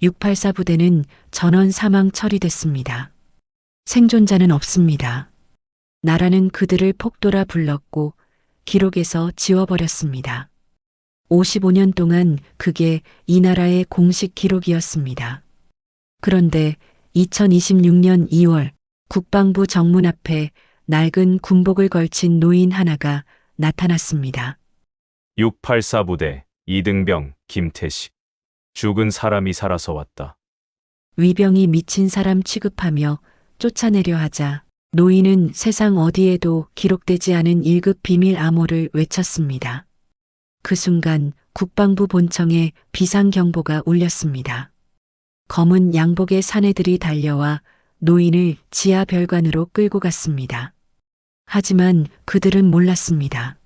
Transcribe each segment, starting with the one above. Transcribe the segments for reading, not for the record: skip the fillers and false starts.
684 부대는 전원 사망 처리됐습니다. 생존자는 없습니다. 나라는 그들을 폭도라 불렀고 기록에서 지워버렸습니다. 55년 동안 그게 이 나라의 공식 기록이었습니다. 그런데 2026년 2월 국방부 정문 앞에 낡은 군복을 걸친 노인 하나가 나타났습니다. 684 부대 이등병 김태식. 죽은 사람이 살아서 왔다. 위병이 미친 사람 취급하며 쫓아내려 하자 노인은 세상 어디에도 기록되지 않은 1급 비밀 암호를 외쳤습니다. 그 순간 국방부 본청에 비상경보가 울렸습니다. 검은 양복의 사내들이 달려와 노인을 지하 별관으로 끌고 갔습니다. 하지만 그들은 몰랐습니다.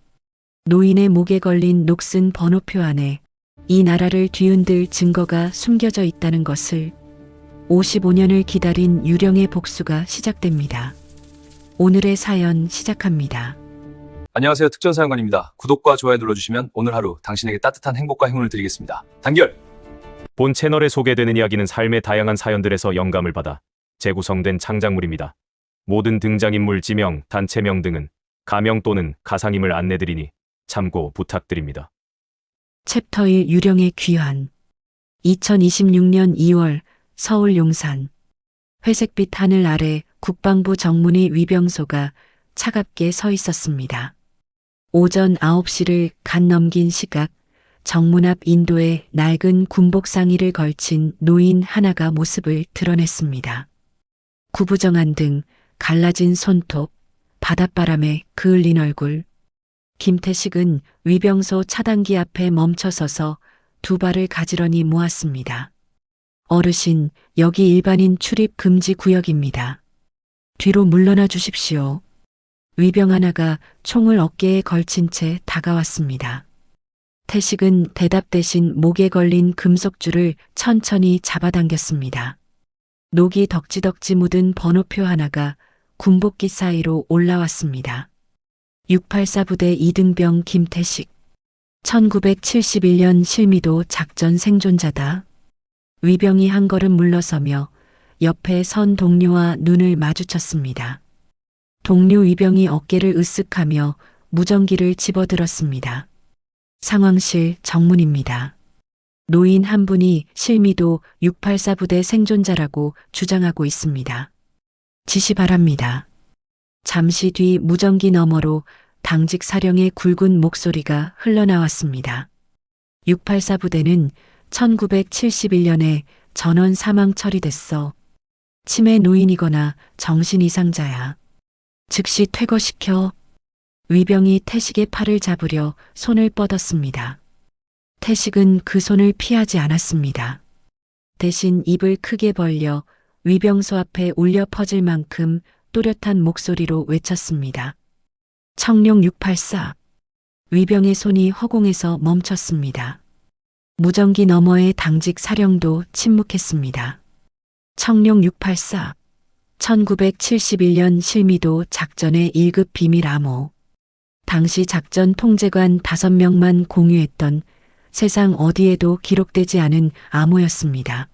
노인의 목에 걸린 녹슨 번호표 안에 이 나라를 뒤흔들 증거가 숨겨져 있다는 것을. 55년을 기다린 유령의 복수가 시작됩니다. 오늘의 사연 시작합니다. 안녕하세요. 특전사령관입니다. 구독과 좋아요 눌러주시면 오늘 하루 당신에게 따뜻한 행복과 행운을 드리겠습니다. 단결! 본 채널에 소개되는 이야기는 삶의 다양한 사연들에서 영감을 받아 재구성된 창작물입니다. 모든 등장인물 지명, 단체명 등은 가명 또는 가상임을 안내드리니 참고 부탁드립니다. 챕터 1 유령의 귀환. 2026년 2월 서울 용산. 회색빛 하늘 아래 국방부 정문의 위병소가 차갑게 서 있었습니다. 오전 9시를 갓 넘긴 시각, 정문 앞 인도에 낡은 군복 상의를 걸친 노인 하나가 모습을 드러냈습니다. 구부정한 등, 갈라진 손톱, 바닷바람에 그을린 얼굴. 김태식은 위병소 차단기 앞에 멈춰서서 두 발을 가지런히 모았습니다. 어르신, 여기 일반인 출입 금지 구역입니다. 뒤로 물러나 주십시오. 위병 하나가 총을 어깨에 걸친 채 다가왔습니다. 태식은 대답 대신 목에 걸린 금속줄을 천천히 잡아당겼습니다. 녹이 덕지덕지 묻은 번호표 하나가 군복기 사이로 올라왔습니다. 684 부대 이등병 김태식. 1971년 실미도 작전 생존자다. 위병이 한 걸음 물러서며 옆에 선 동료와 눈을 마주쳤습니다. 동료 위병이 어깨를 으쓱하며 무전기를 집어들었습니다. 상황실 정문입니다. 노인 한 분이 실미도 684 부대 생존자라고 주장하고 있습니다. 지시 바랍니다. 잠시 뒤 무전기 너머로 당직 사령의 굵은 목소리가 흘러나왔습니다. 684 부대는 1971년에 전원 사망 처리됐어. 치매 노인이거나 정신 이상자야. 즉시 퇴거시켜. 위병이 태식의 팔을 잡으려 손을 뻗었습니다. 태식은 그 손을 피하지 않았습니다. 대신 입을 크게 벌려 위병소 앞에 울려 퍼질 만큼 또렷한 목소리로 외쳤습니다. 청룡 684. 위병의 손이 허공에서 멈췄습니다. 무전기 너머의 당직 사령도 침묵했습니다. 청룡 684. 1971년 실미도 작전의 1급 비밀 암호. 당시 작전 통제관 5명만 공유했던 세상 어디에도 기록되지 않은 암호였습니다.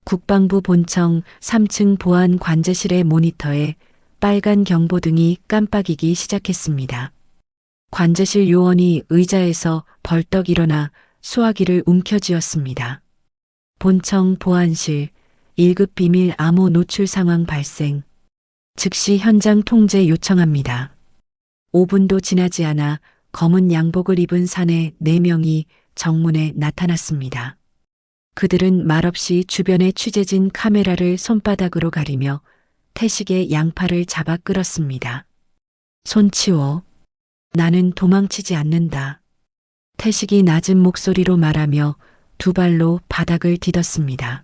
국방부 본청 3층 보안 관제실의 모니터에 빨간 경보등이 깜빡이기 시작했습니다. 관제실 요원이 의자에서 벌떡 일어나 수화기를 움켜쥐었습니다. 본청 보안실 1급 비밀 암호 노출 상황 발생. 즉시 현장 통제 요청합니다. 5분도 지나지 않아 검은 양복을 입은 사내 4명이 정문에 나타났습니다. 그들은 말없이 주변에 취재진 카메라를 손바닥으로 가리며 태식의 양팔을 잡아 끌었습니다. 손 치워. 나는 도망치지 않는다. 태식이 낮은 목소리로 말하며 두 발로 바닥을 디뎠습니다.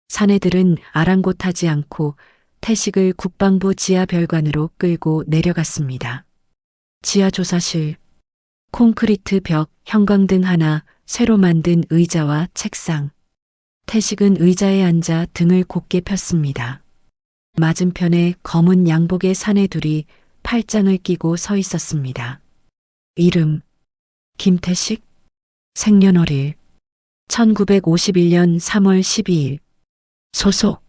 사내들은 아랑곳하지 않고 태식을 국방부 지하 별관으로 끌고 내려갔습니다. 지하 조사실. 콘크리트 벽, 형광등 하나, 새로 만든 의자와 책상. 태식은 의자에 앉아 등을 곧게 폈습니다. 맞은편에 검은 양복의 사내 둘이 팔짱을 끼고 서 있었습니다. 이름 김태식. 생년월일 1951년 3월 12일 소속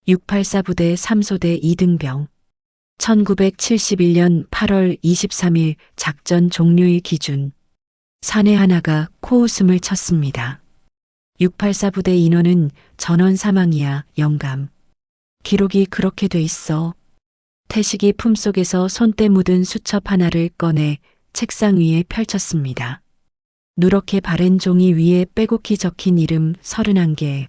684 부대 3소대 이등병 1971년 8월 23일 작전 종료일 기준 사내 하나가 코웃음을 쳤습니다. 684 부대 인원은 전원 사망이야. 영감. 기록이 그렇게 돼 있어. 태식이 품속에서 손때 묻은 수첩 하나를 꺼내 책상 위에 펼쳤습니다. 누렇게 바랜 종이 위에 빼곡히 적힌 이름 31개.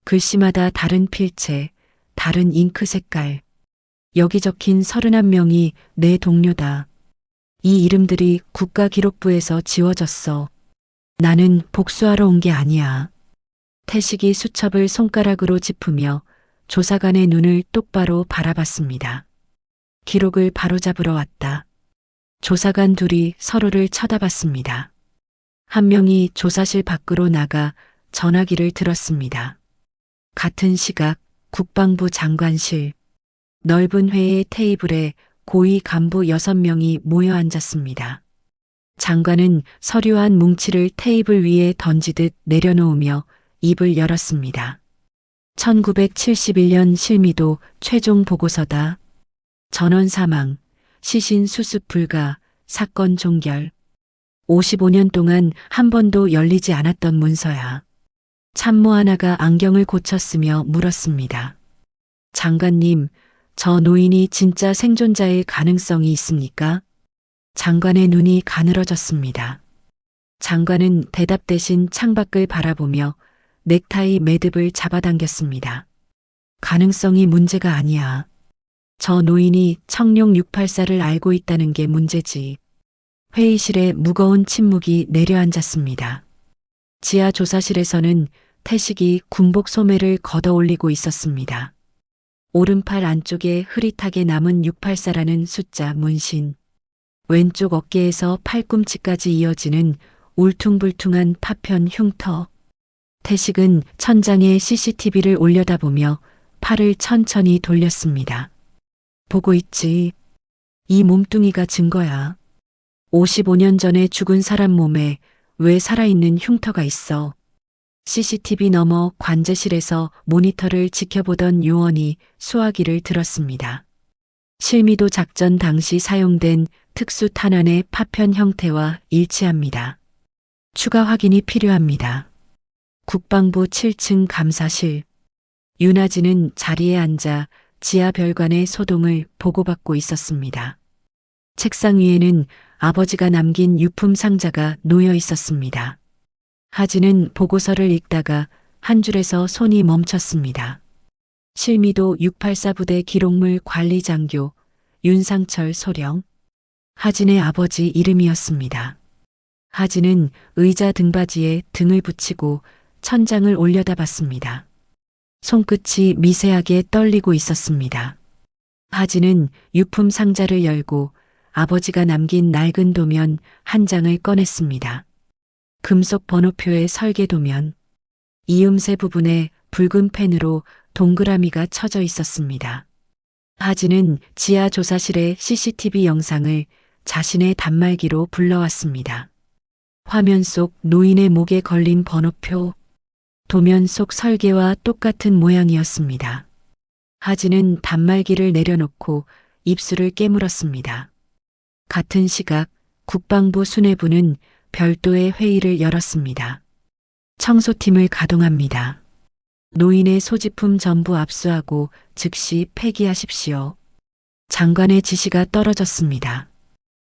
글씨마다 다른 필체, 다른 잉크 색깔. 여기 적힌 31명이 내 동료다. 이 이름들이 국가기록부에서 지워졌어. 나는 복수하러 온 게 아니야. 태식이 수첩을 손가락으로 짚으며 조사관의 눈을 똑바로 바라봤습니다. 기록을 바로잡으러 왔다. 조사관 둘이 서로를 쳐다봤습니다. 한 명이 조사실 밖으로 나가 전화기를 들었습니다. 같은 시각 국방부 장관실. 넓은 회의 테이블에 고위 간부 6명이 모여 앉았습니다. 장관은 서류 한 뭉치를 테이블 위에 던지듯 내려놓으며 입을 열었습니다. 1971년 실미도 최종 보고서다. 전원 사망, 시신 수습 불가, 사건 종결. 55년 동안 한 번도 열리지 않았던 문서야. 참모 하나가 안경을 고쳤으며 물었습니다. 장관님, 저 노인이 진짜 생존자일 가능성이 있습니까? 장관의 눈이 가늘어졌습니다. 장관은 대답 대신 창밖을 바라보며 넥타이 매듭을 잡아당겼습니다. 가능성이 문제가 아니야. 저 노인이 청룡 684를 알고 있다는 게 문제지. 회의실에 무거운 침묵이 내려앉았습니다. 지하 조사실에서는 태식이 군복 소매를 걷어올리고 있었습니다. 오른팔 안쪽에 흐릿하게 남은 684라는 숫자 문신. 왼쪽 어깨에서 팔꿈치까지 이어지는 울퉁불퉁한 파편 흉터. 태식은 천장에 CCTV를 올려다보며 팔을 천천히 돌렸습니다. 보고 있지. 이 몸뚱이가 증거야. 55년 전에 죽은 사람 몸에 왜 살아있는 흉터가 있어. CCTV 너머 관제실에서 모니터를 지켜보던 요원이 수화기를 들었습니다. 실미도 작전 당시 사용된 특수 탄환의 파편 형태와 일치합니다. 추가 확인이 필요합니다. 국방부 7층 감사실. 윤아진은 자리에 앉아 지하 별관의 소동을 보고받고 있었습니다. 책상 위에는 아버지가 남긴 유품 상자가 놓여 있었습니다. 하진은 보고서를 읽다가 한 줄에서 손이 멈췄습니다. 실미도 684 부대 기록물 관리장교 윤상철 소령. 하진의 아버지 이름이었습니다. 하진은 의자 등받이에 등을 붙이고 천장을 올려다봤습니다. 손끝이 미세하게 떨리고 있었습니다. 하진은 유품 상자를 열고 아버지가 남긴 낡은 도면 한 장을 꺼냈습니다. 금속 번호표의 설계 도면. 이음새 부분에 붉은 펜으로 동그라미가 쳐져 있었습니다. 하진은 지하 조사실의 CCTV 영상을 자신의 단말기로 불러왔습니다. 화면 속 노인의 목에 걸린 번호표. 도면 속 설계와 똑같은 모양이었습니다. 하진은 단말기를 내려놓고 입술을 깨물었습니다. 같은 시각 국방부 수뇌부는 별도의 회의를 열었습니다. 청소팀을 가동합니다. 노인의 소지품 전부 압수하고 즉시 폐기하십시오. 장관의 지시가 떨어졌습니다.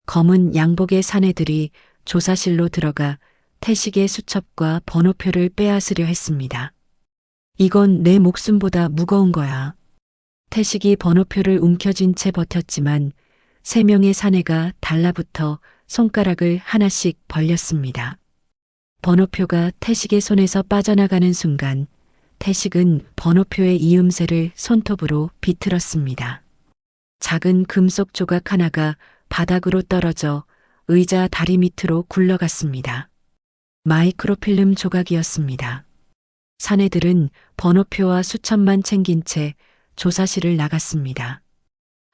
검은 양복의 사내들이 조사실로 들어가 태식의 수첩과 번호표를 빼앗으려 했습니다. 이건 내 목숨보다 무거운 거야. 태식이 번호표를 움켜쥔 채 버텼지만 3명의 사내가 달라붙어 손가락을 하나씩 벌렸습니다. 번호표가 태식의 손에서 빠져나가는 순간 태식은 번호표의 이음새를 손톱으로 비틀었습니다. 작은 금속 조각 하나가 바닥으로 떨어져 의자 다리 밑으로 굴러갔습니다. 마이크로필름 조각이었습니다. 사내들은 번호표와 수첩만 챙긴 채 조사실을 나갔습니다.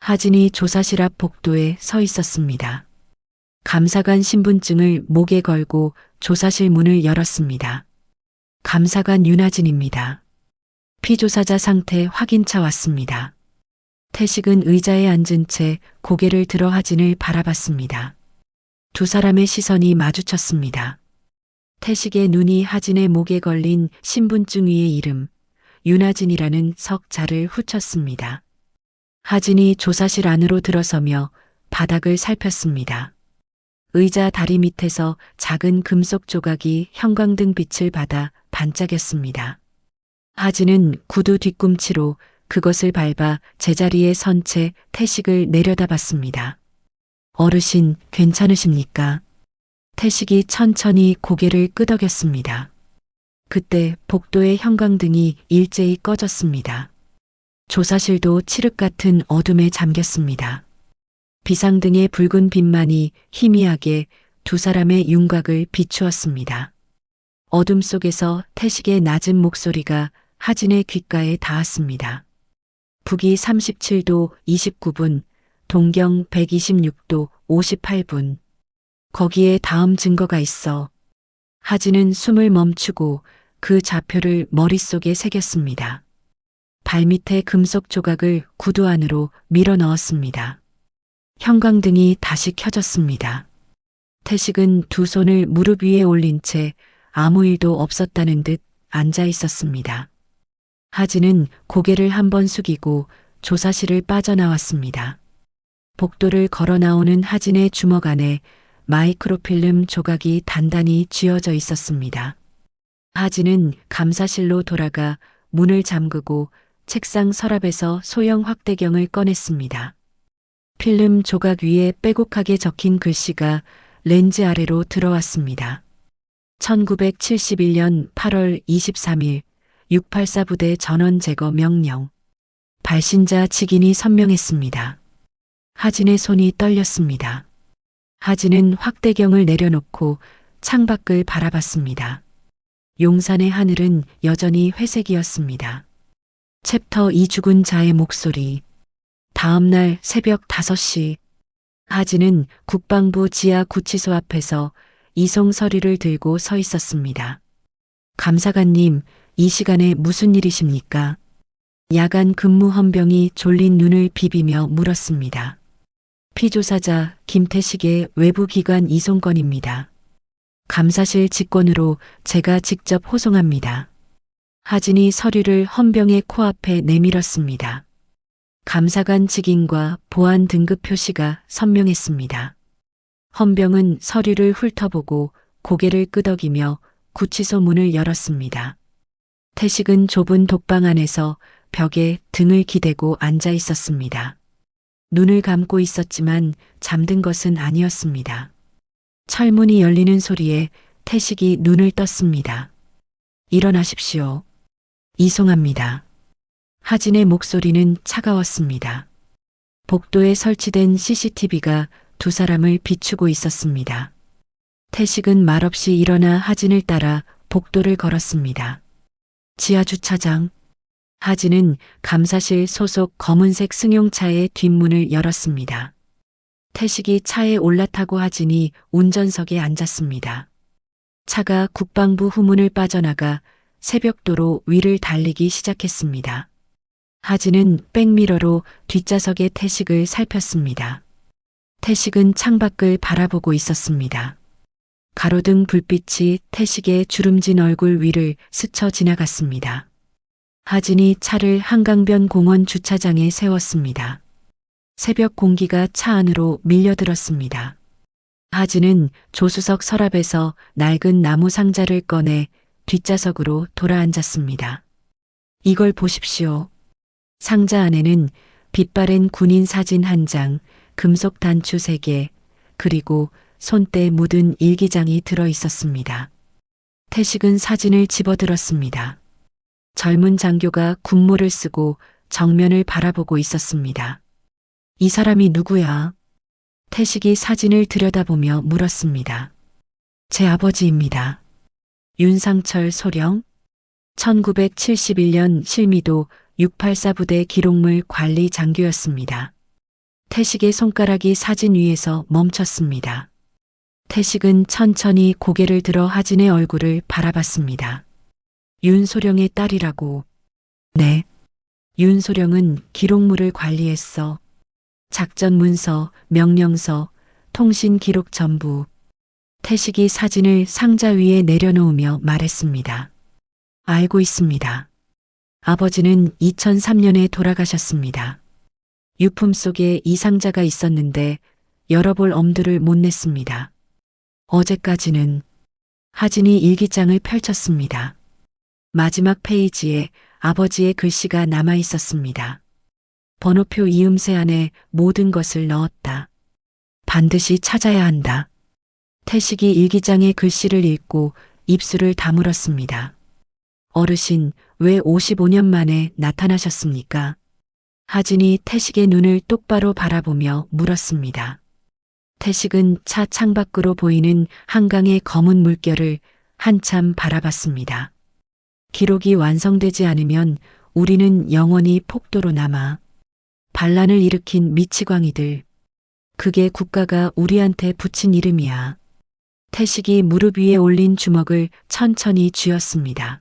하진이 조사실 앞 복도에 서 있었습니다. 감사관 신분증을 목에 걸고 조사실 문을 열었습니다. 감사관 윤하진입니다. 피조사자 상태 확인차 왔습니다. 태식은 의자에 앉은 채 고개를 들어 하진을 바라봤습니다. 두 사람의 시선이 마주쳤습니다. 태식의 눈이 하진의 목에 걸린 신분증 위의 이름, 윤하진이라는 석자를 훑었습니다. 하진이 조사실 안으로 들어서며 바닥을 살폈습니다. 의자 다리 밑에서 작은 금속 조각이 형광등 빛을 받아 반짝였습니다. 하진은 구두 뒤꿈치로 그것을 밟아 제자리에 선 채 태식을 내려다봤습니다. 어르신, 괜찮으십니까? 태식이 천천히 고개를 끄덕였습니다. 그때 복도의 형광등이 일제히 꺼졌습니다. 조사실도 칠흑 같은 어둠에 잠겼습니다. 비상등의 붉은 빛만이 희미하게 두 사람의 윤곽을 비추었습니다. 어둠 속에서 태식의 낮은 목소리가 하진의 귓가에 닿았습니다. 북위 37도 29분, 동경 126도 58분. 거기에 다음 증거가 있어. 하진은 숨을 멈추고 그 좌표를 머릿속에 새겼습니다. 발밑에 금속 조각을 구두 안으로 밀어 넣었습니다. 형광등이 다시 켜졌습니다. 태식은 두 손을 무릎 위에 올린 채 아무 일도 없었다는 듯 앉아 있었습니다. 하진은 고개를 한번 숙이고 조사실을 빠져나왔습니다. 복도를 걸어 나오는 하진의 주먹 안에 마이크로필름 조각이 단단히 쥐어져 있었습니다. 하진은 감사실로 돌아가 문을 잠그고 책상 서랍에서 소형 확대경을 꺼냈습니다. 필름 조각 위에 빼곡하게 적힌 글씨가 렌즈 아래로 들어왔습니다. 1971년 8월 23일 684 부대 전원 제거 명령. 발신자 직인이 선명했습니다. 하진의 손이 떨렸습니다. 하진은 확대경을 내려놓고 창밖을 바라봤습니다. 용산의 하늘은 여전히 회색이었습니다. 챕터 2 죽은 자의 목소리. 다음 날 새벽 5시 하진은 국방부 지하 구치소 앞에서 이송 서류를 들고 서 있었습니다. 감사관님, 이 시간에 무슨 일이십니까? 야간 근무 헌병이 졸린 눈을 비비며 물었습니다. 피조사자 김태식의 외부기관 이송건입니다. 감사실 직권으로 제가 직접 호송합니다. 하진이 서류를 헌병의 코앞에 내밀었습니다. 감사관 직인과 보안 등급 표시가 선명했습니다. 헌병은 서류를 훑어보고 고개를 끄덕이며 구치소 문을 열었습니다. 태식은 좁은 독방 안에서 벽에 등을 기대고 앉아 있었습니다. 눈을 감고 있었지만 잠든 것은 아니었습니다. 철문이 열리는 소리에 태식이 눈을 떴습니다. 일어나십시오. 이송합니다. 하진의 목소리는 차가웠습니다. 복도에 설치된 CCTV가 두 사람을 비추고 있었습니다. 태식은 말없이 일어나 하진을 따라 복도를 걸었습니다. 지하주차장. 하진은 감사실 소속 검은색 승용차의 뒷문을 열었습니다. 태식이 차에 올라타고 하진이 운전석에 앉았습니다. 차가 국방부 후문을 빠져나가 새벽도로 위를 달리기 시작했습니다. 하진은 백미러로 뒷좌석의 태식을 살폈습니다. 태식은 창밖을 바라보고 있었습니다. 가로등 불빛이 태식의 주름진 얼굴 위를 스쳐 지나갔습니다. 하진이 차를 한강변 공원 주차장에 세웠습니다. 새벽 공기가 차 안으로 밀려들었습니다. 하진은 조수석 서랍에서 낡은 나무 상자를 꺼내 뒷좌석으로 돌아앉았습니다. 이걸 보십시오. 상자 안에는 빛바랜 군인 사진 1장, 금속 단추 3개, 그리고 손때 묻은 일기장이 들어 있었습니다. 태식은 사진을 집어들었습니다. 젊은 장교가 군모를 쓰고 정면을 바라보고 있었습니다. 이 사람이 누구야? 태식이 사진을 들여다보며 물었습니다. 제 아버지입니다. 윤상철 소령? 1971년 실미도 684 부대 기록물 관리 장교였습니다. 태식의 손가락이 사진 위에서 멈췄습니다. 태식은 천천히 고개를 들어 하진의 얼굴을 바라봤습니다. 윤소령의 딸이라고. 네. 윤소령은 기록물을 관리했어. 작전 문서, 명령서, 통신 기록 전부. 태식이 사진을 상자 위에 내려놓으며 말했습니다. 알고 있습니다. 아버지는 2003년에 돌아가셨습니다. 유품 속에 이 상자가 있었는데 열어볼 엄두를 못 냈습니다. 어제까지는. 하진이 일기장을 펼쳤습니다. 마지막 페이지에 아버지의 글씨가 남아 있었습니다. 번호표 이음새 안에 모든 것을 넣었다. 반드시 찾아야 한다. 태식이 일기장의 글씨를 읽고 입술을 다물었습니다. 어르신, 왜 55년 만에 나타나셨습니까? 하진이 태식의 눈을 똑바로 바라보며 물었습니다. 태식은 차 창밖으로 보이는 한강의 검은 물결을 한참 바라봤습니다. 기록이 완성되지 않으면 우리는 영원히 폭도로 남아. 반란을 일으킨 미치광이들. 그게 국가가 우리한테 붙인 이름이야. 태식이 무릎 위에 올린 주먹을 천천히 쥐었습니다.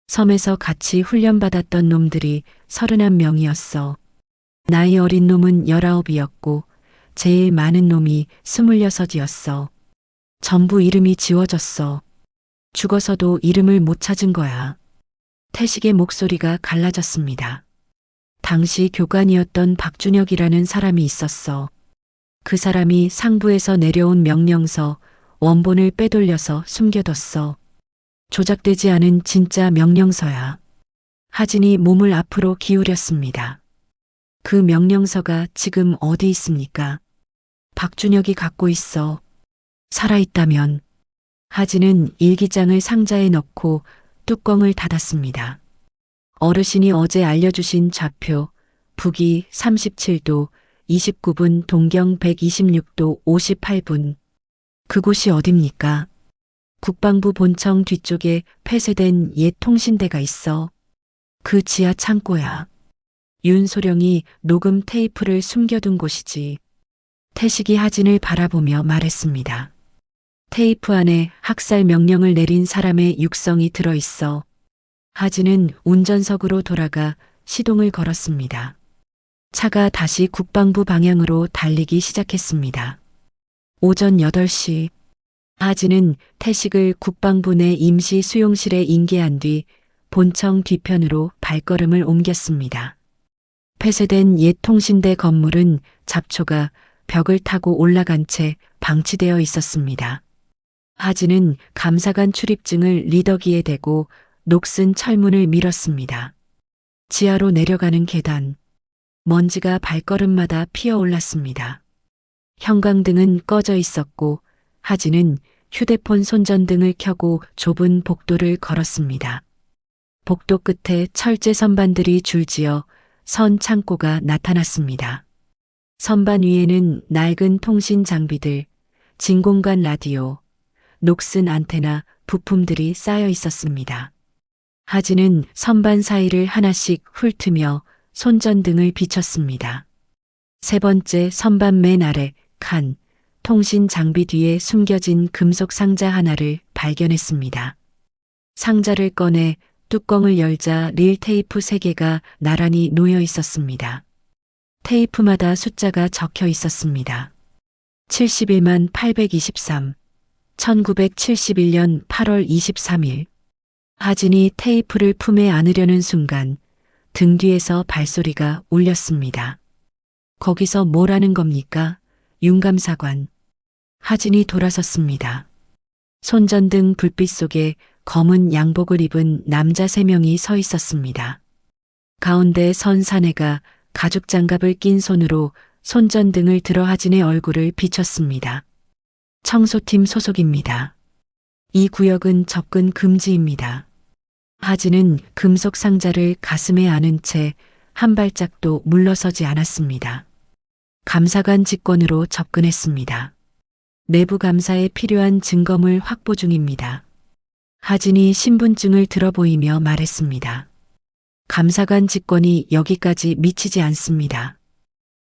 섬에서 같이 훈련받았던 놈들이 31명이었어. 나이 어린 놈은 19이었고 제일 많은 놈이 26이었어. 전부 이름이 지워졌어. 죽어서도 이름을 못 찾은 거야. 태식의 목소리가 갈라졌습니다. 당시 교관이었던 박준혁이라는 사람이 있었어. 그 사람이 상부에서 내려온 명령서, 원본을 빼돌려서 숨겨뒀어. 조작되지 않은 진짜 명령서야. 하진이 몸을 앞으로 기울였습니다. 그 명령서가 지금 어디 있습니까? 박준혁이 갖고 있어. 살아있다면. 하진은 일기장을 상자에 넣고 뚜껑을 닫았습니다. 어르신이 어제 알려주신 좌표, 북위 37도, 29분 동경 126도 58분. 그곳이 어딥니까? 국방부 본청 뒤쪽에 폐쇄된 옛 통신대가 있어. 그 지하 창고야. 윤소령이 녹음 테이프를 숨겨둔 곳이지. 태식이 하진을 바라보며 말했습니다. 테이프 안에 학살 명령을 내린 사람의 육성이 들어있어. 하진은 운전석으로 돌아가 시동을 걸었습니다. 차가 다시 국방부 방향으로 달리기 시작했습니다. 오전 8시. 하진은 태식을 국방부 내 임시 수용실에 인계한 뒤 본청 뒤편으로 발걸음을 옮겼습니다. 폐쇄된 옛 통신대 건물은 잡초가 벽을 타고 올라간 채 방치되어 있었습니다. 하진은 감사관 출입증을 리더기에 대고 녹슨 철문을 밀었습니다. 지하로 내려가는 계단. 먼지가 발걸음마다 피어올랐습니다. 형광등은 꺼져 있었고 하진은 휴대폰 손전등을 켜고 좁은 복도를 걸었습니다. 복도 끝에 철제 선반들이 줄지어 선 창고가 나타났습니다. 선반 위에는 낡은 통신 장비들, 진공관 라디오, 녹슨 안테나, 부품들이 쌓여 있었습니다. 하진은 선반 사이를 하나씩 훑으며 손전등을 비췄습니다. 세 번째 선반 맨 아래 칸, 통신 장비 뒤에 숨겨진 금속 상자 하나를 발견했습니다. 상자를 꺼내 뚜껑을 열자 릴 테이프 3개가 나란히 놓여 있었습니다. 테이프마다 숫자가 적혀 있었습니다. 71만 823, 1971년 8월 23일. 하진이 테이프를 품에 안으려는 순간 등 뒤에서 발소리가 울렸습니다. 거기서 뭘 하는 겁니까? 윤감사관. 하진이 돌아섰습니다. 손전등 불빛 속에 검은 양복을 입은 남자 3명이 서 있었습니다. 가운데 선 사내가 가죽 장갑을 낀 손으로 손전등을 들어 하진의 얼굴을 비췄습니다. 청소팀 소속입니다. 이 구역은 접근 금지입니다. 하진은 금속 상자를 가슴에 안은 채 한 발짝도 물러서지 않았습니다. 감사관 직권으로 접근했습니다. 내부 감사에 필요한 증거물 확보 중입니다. 하진이 신분증을 들어보이며 말했습니다. 감사관 직권이 여기까지 미치지 않습니다.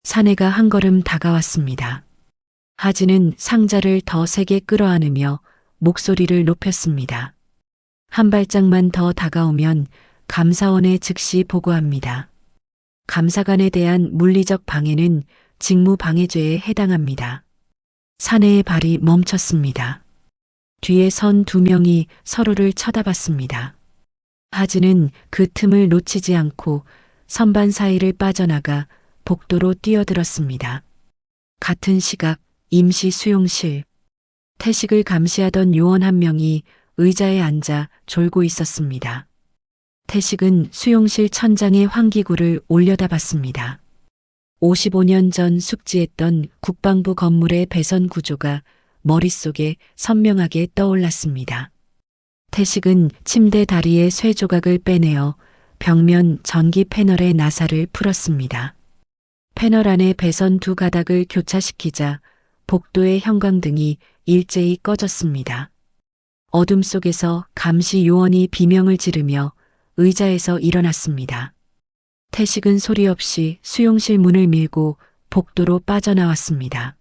사내가 한 걸음 다가왔습니다. 하진은 상자를 더 세게 끌어안으며 목소리를 높였습니다. 한 발짝만 더 다가오면 감사원에 즉시 보고합니다. 감사관에 대한 물리적 방해는 직무방해죄에 해당합니다. 사내의 발이 멈췄습니다. 뒤에 선 두 명이 서로를 쳐다봤습니다. 하진은 그 틈을 놓치지 않고 선반 사이를 빠져나가 복도로 뛰어들었습니다. 같은 시각 임시 수용실. 태식을 감시하던 요원 한 명이 의자에 앉아 졸고 있었습니다. 태식은 수용실 천장에 환기구를 올려다봤습니다. 55년 전 숙지했던 국방부 건물의 배선 구조가 머릿속에 선명하게 떠올랐습니다. 태식은 침대 다리의 쇠 조각을 빼내어 벽면 전기 패널의 나사를 풀었습니다. 패널 안에 배선 두 가닥을 교차시키자 복도의 형광등이 일제히 꺼졌습니다. 어둠 속에서 감시 요원이 비명을 지르며 의자에서 일어났습니다. 태식은 소리 없이 수용실 문을 밀고 복도로 빠져나왔습니다.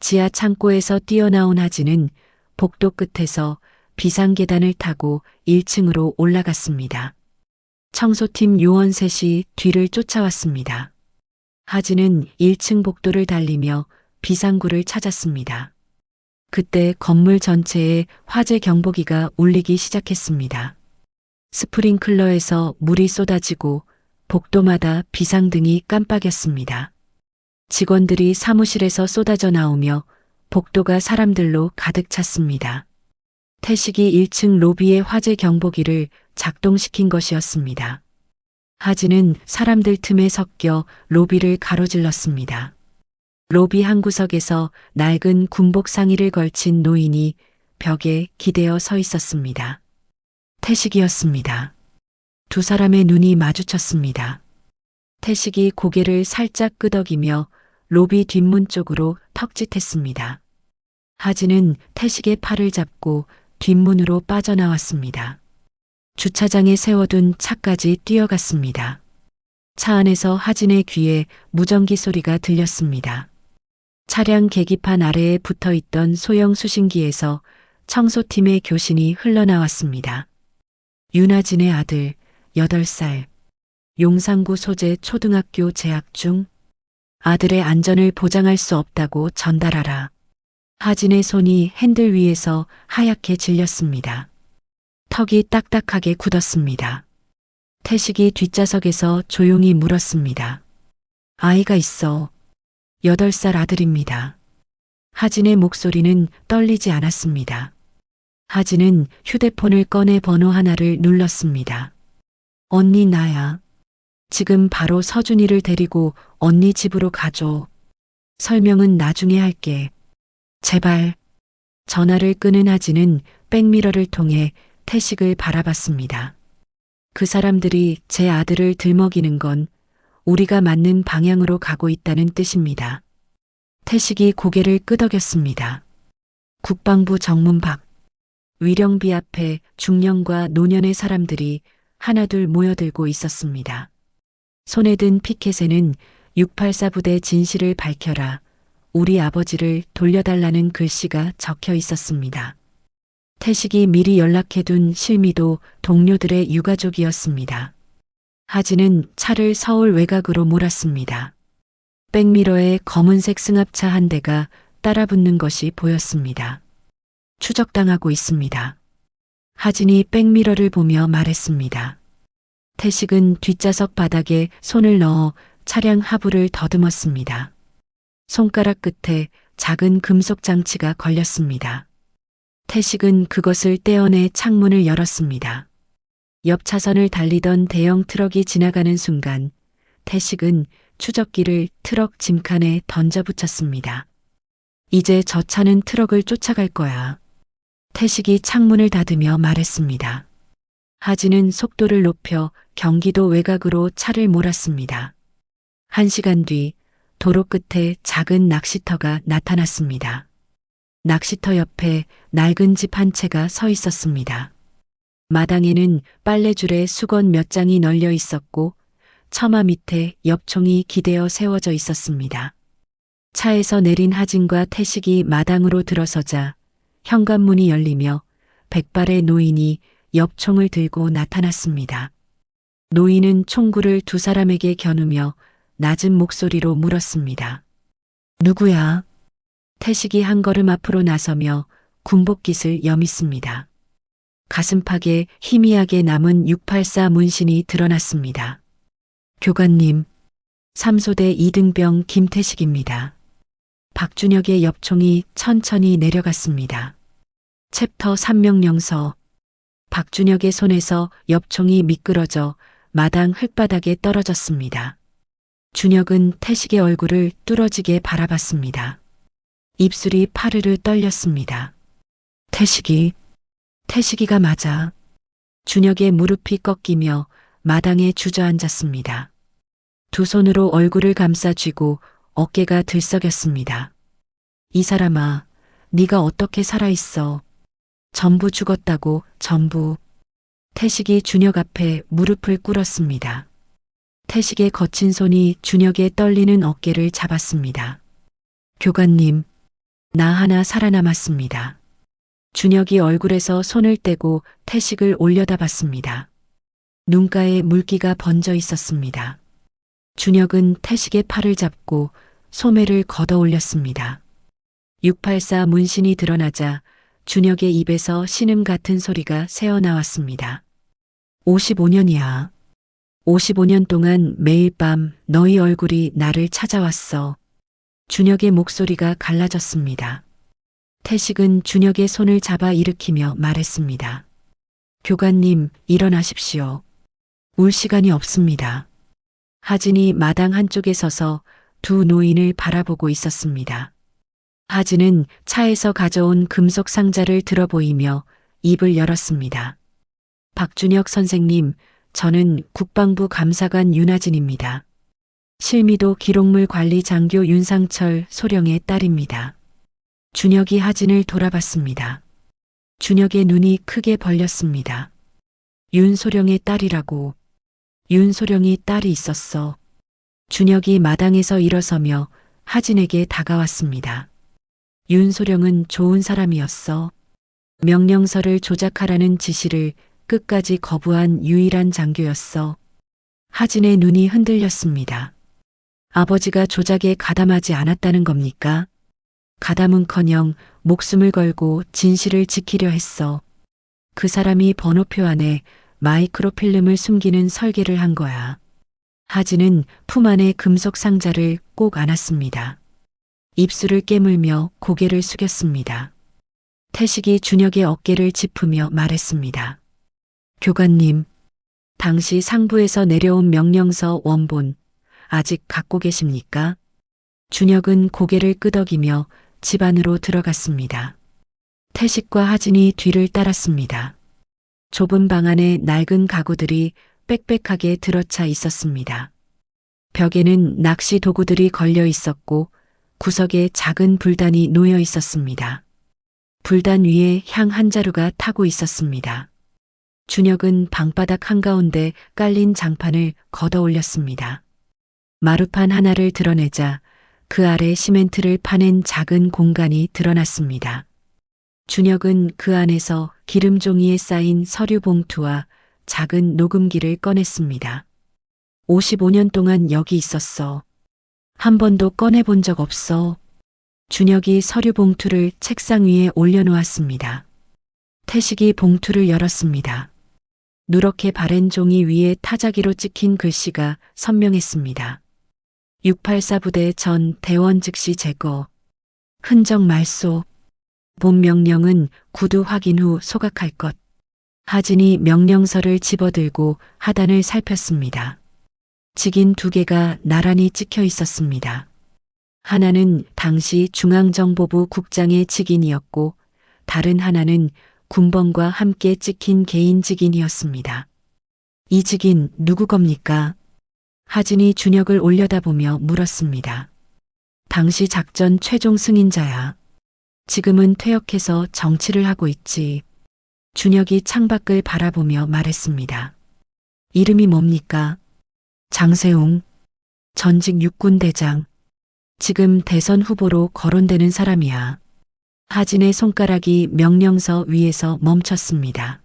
지하 창고에서 뛰어나온 하진은 복도 끝에서 비상계단을 타고 1층으로 올라갔습니다. 청소팀 요원 셋이 뒤를 쫓아왔습니다. 하진은 1층 복도를 달리며 비상구를 찾았습니다. 그때 건물 전체에 화재 경보기가 울리기 시작했습니다. 스프링클러에서 물이 쏟아지고 복도마다 비상등이 깜빡였습니다. 직원들이 사무실에서 쏟아져 나오며 복도가 사람들로 가득 찼습니다. 태식이 1층 로비의 화재 경보기를 작동시킨 것이었습니다. 하진은 사람들 틈에 섞여 로비를 가로질렀습니다. 로비 한 구석에서 낡은 군복 상의를 걸친 노인이 벽에 기대어 서 있었습니다. 태식이었습니다. 두 사람의 눈이 마주쳤습니다. 태식이 고개를 살짝 끄덕이며 로비 뒷문 쪽으로 턱짓했습니다. 하진은 태식의 팔을 잡고 뒷문으로 빠져나왔습니다. 주차장에 세워둔 차까지 뛰어갔습니다. 차 안에서 하진의 귀에 무전기 소리가 들렸습니다. 차량 계기판 아래에 붙어있던 소형 수신기에서 청소팀의 교신이 흘러나왔습니다. 윤하진의 아들 8살, 용산구 소재 초등학교 재학 중, 아들의 안전을 보장할 수 없다고 전달하라. 하진의 손이 핸들 위에서 하얗게 질렸습니다. 턱이 딱딱하게 굳었습니다. 태식이 뒷좌석에서 조용히 물었습니다. 아이가 있어. 8살 아들입니다. 하진의 목소리는 떨리지 않았습니다. 하진은 휴대폰을 꺼내 번호 하나를 눌렀습니다. 언니 나야. 지금 바로 서준이를 데리고 언니 집으로 가줘. 설명은 나중에 할게. 제발. 전화를 끄는 하진은 백미러를 통해 태식을 바라봤습니다. 그 사람들이 제 아들을 들먹이는 건 우리가 맞는 방향으로 가고 있다는 뜻입니다. 태식이 고개를 끄덕였습니다. 국방부 정문 밖. 위령비 앞에 중년과 노년의 사람들이 하나둘 모여들고 있었습니다. 손에 든 피켓에는 684 부대 진실을 밝혀라. 우리 아버지를 돌려달라는 글씨가 적혀 있었습니다. 태식이 미리 연락해둔 실미도 동료들의 유가족이었습니다. 하진은 차를 서울 외곽으로 몰았습니다. 백미러에 검은색 승합차 한 대가 따라붙는 것이 보였습니다. 추적당하고 있습니다. 하진이 백미러를 보며 말했습니다. 태식은 뒷좌석 바닥에 손을 넣어 차량 하부를 더듬었습니다. 손가락 끝에 작은 금속 장치가 걸렸습니다. 태식은 그것을 떼어내 창문을 열었습니다. 옆 차선을 달리던 대형 트럭이 지나가는 순간 태식은 추적기를 트럭 짐칸에 던져 붙였습니다. 이제 저 차는 트럭을 쫓아갈 거야. 태식이 창문을 닫으며 말했습니다. 하진은 속도를 높여 경기도 외곽으로 차를 몰았습니다. 1시간 뒤 도로 끝에 작은 낚시터가 나타났습니다. 낚시터 옆에 낡은 집 한 채가 서 있었습니다. 마당에는 빨래줄에 수건 몇 장이 널려 있었고 처마 밑에 엽총이 기대어 세워져 있었습니다. 차에서 내린 하진과 태식이 마당으로 들어서자 현관문이 열리며 백발의 노인이 엽총을 들고 나타났습니다. 노인은 총구를 두 사람에게 겨누며 낮은 목소리로 물었습니다. 누구야? 태식이 한 걸음 앞으로 나서며 군복깃을 여밌습니다. 가슴팍에 희미하게 남은 684 문신이 드러났습니다. 교관님, 삼소대 2등병 김태식입니다. 박준혁의 엽총이 천천히 내려갔습니다. 챕터 3명령서. 박준혁의 손에서 엽총이 미끄러져 마당 흙바닥에 떨어졌습니다. 준혁은 태식의 얼굴을 뚫어지게 바라봤습니다. 입술이 파르르 떨렸습니다. 태식이가 맞아. 준혁의 무릎이 꺾이며 마당에 주저앉았습니다. 두 손으로 얼굴을 감싸 쥐고 어깨가 들썩였습니다. 이 사람아, 네가 어떻게 살아있어? 전부 죽었다고, 전부. 태식이 준혁 앞에 무릎을 꿇었습니다. 태식의 거친 손이 준혁의 떨리는 어깨를 잡았습니다. 교관님, 나 하나 살아남았습니다. 준혁이 얼굴에서 손을 떼고 태식을 올려다봤습니다. 눈가에 물기가 번져 있었습니다. 준혁은 태식의 팔을 잡고 소매를 걷어 올렸습니다. 684 문신이 드러나자 준혁의 입에서 신음 같은 소리가 새어나왔습니다. 55년이야. 55년 동안 매일 밤 너희 얼굴이 나를 찾아왔어. 준혁의 목소리가 갈라졌습니다. 태식은 준혁의 손을 잡아 일으키며 말했습니다. 교관님, 일어나십시오. 울 시간이 없습니다. 하진이 마당 한쪽에 서서 두 노인을 바라보고 있었습니다. 하진은 차에서 가져온 금속 상자를 들어 보이며 입을 열었습니다. 박준혁 선생님, 저는 국방부 감사관 윤하진입니다. 실미도 기록물 관리 장교 윤상철 소령의 딸입니다. 준혁이 하진을 돌아봤습니다. 준혁의 눈이 크게 벌렸습니다. 윤소령의 딸이라고. 윤소령이 딸이 있었어. 준혁이 마당에서 일어서며 하진에게 다가왔습니다. 윤소령은 좋은 사람이었어. 명령서를 조작하라는 지시를 끝까지 거부한 유일한 장교였어. 하진의 눈이 흔들렸습니다. 아버지가 조작에 가담하지 않았다는 겁니까? 가담은커녕 목숨을 걸고 진실을 지키려 했어. 그 사람이 번호표 안에 마이크로필름을 숨기는 설계를 한 거야. 하진은 품 안에 금속 상자를 꼭 안았습니다. 입술을 깨물며 고개를 숙였습니다. 태식이 준혁의 어깨를 짚으며 말했습니다. 교관님, 당시 상부에서 내려온 명령서 원본 아직 갖고 계십니까? 준혁은 고개를 끄덕이며 집 안으로 들어갔습니다. 태식과 하진이 뒤를 따랐습니다. 좁은 방 안에 낡은 가구들이 빽빽하게 들어차 있었습니다. 벽에는 낚시 도구들이 걸려 있었고 구석에 작은 불단이 놓여 있었습니다. 불단 위에 향 한 자루가 타고 있었습니다. 준혁은 방바닥 한가운데 깔린 장판을 걷어 올렸습니다. 마루판 하나를 드러내자 그 아래 시멘트를 파낸 작은 공간이 드러났습니다. 준혁은 그 안에서 기름 종이에 쌓인 서류 봉투와 작은 녹음기를 꺼냈습니다. 55년 동안 여기 있었어. 한 번도 꺼내본 적 없어. 준혁이 서류 봉투를 책상 위에 올려놓았습니다. 태식이 봉투를 열었습니다. 누렇게 바랜 종이 위에 타자기로 찍힌 글씨가 선명했습니다. 684 부대 전 대원 즉시 제거. 흔적 말소. 본 명령은 구두 확인 후 소각할 것. 하진이 명령서를 집어들고 하단을 살폈습니다. 직인 두 개가 나란히 찍혀 있었습니다. 하나는 당시 중앙정보부 국장의 직인이었고 다른 하나는 군번과 함께 찍힌 개인 직인이었습니다. 이 직인 누구 겁니까? 하진이 준혁을 올려다보며 물었습니다. 당시 작전 최종 승인자야. 지금은 퇴역해서 정치를 하고 있지. 준혁이 창밖을 바라보며 말했습니다. 이름이 뭡니까? 장세웅. 전직 육군대장. 지금 대선 후보로 거론되는 사람이야. 하진의 손가락이 명령서 위에서 멈췄습니다.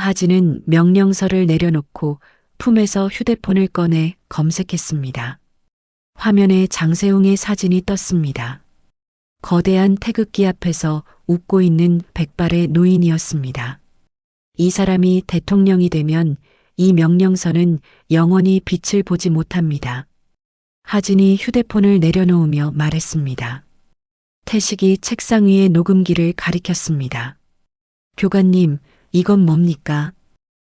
하진은 명령서를 내려놓고 품에서 휴대폰을 꺼내 검색했습니다. 화면에 장세웅의 사진이 떴습니다. 거대한 태극기 앞에서 웃고 있는 백발의 노인이었습니다. 이 사람이 대통령이 되면 이 명령서는 영원히 빛을 보지 못합니다. 하진이 휴대폰을 내려놓으며 말했습니다. 태식이 책상 위에 녹음기를 가리켰습니다. 교관님, 이건 뭡니까?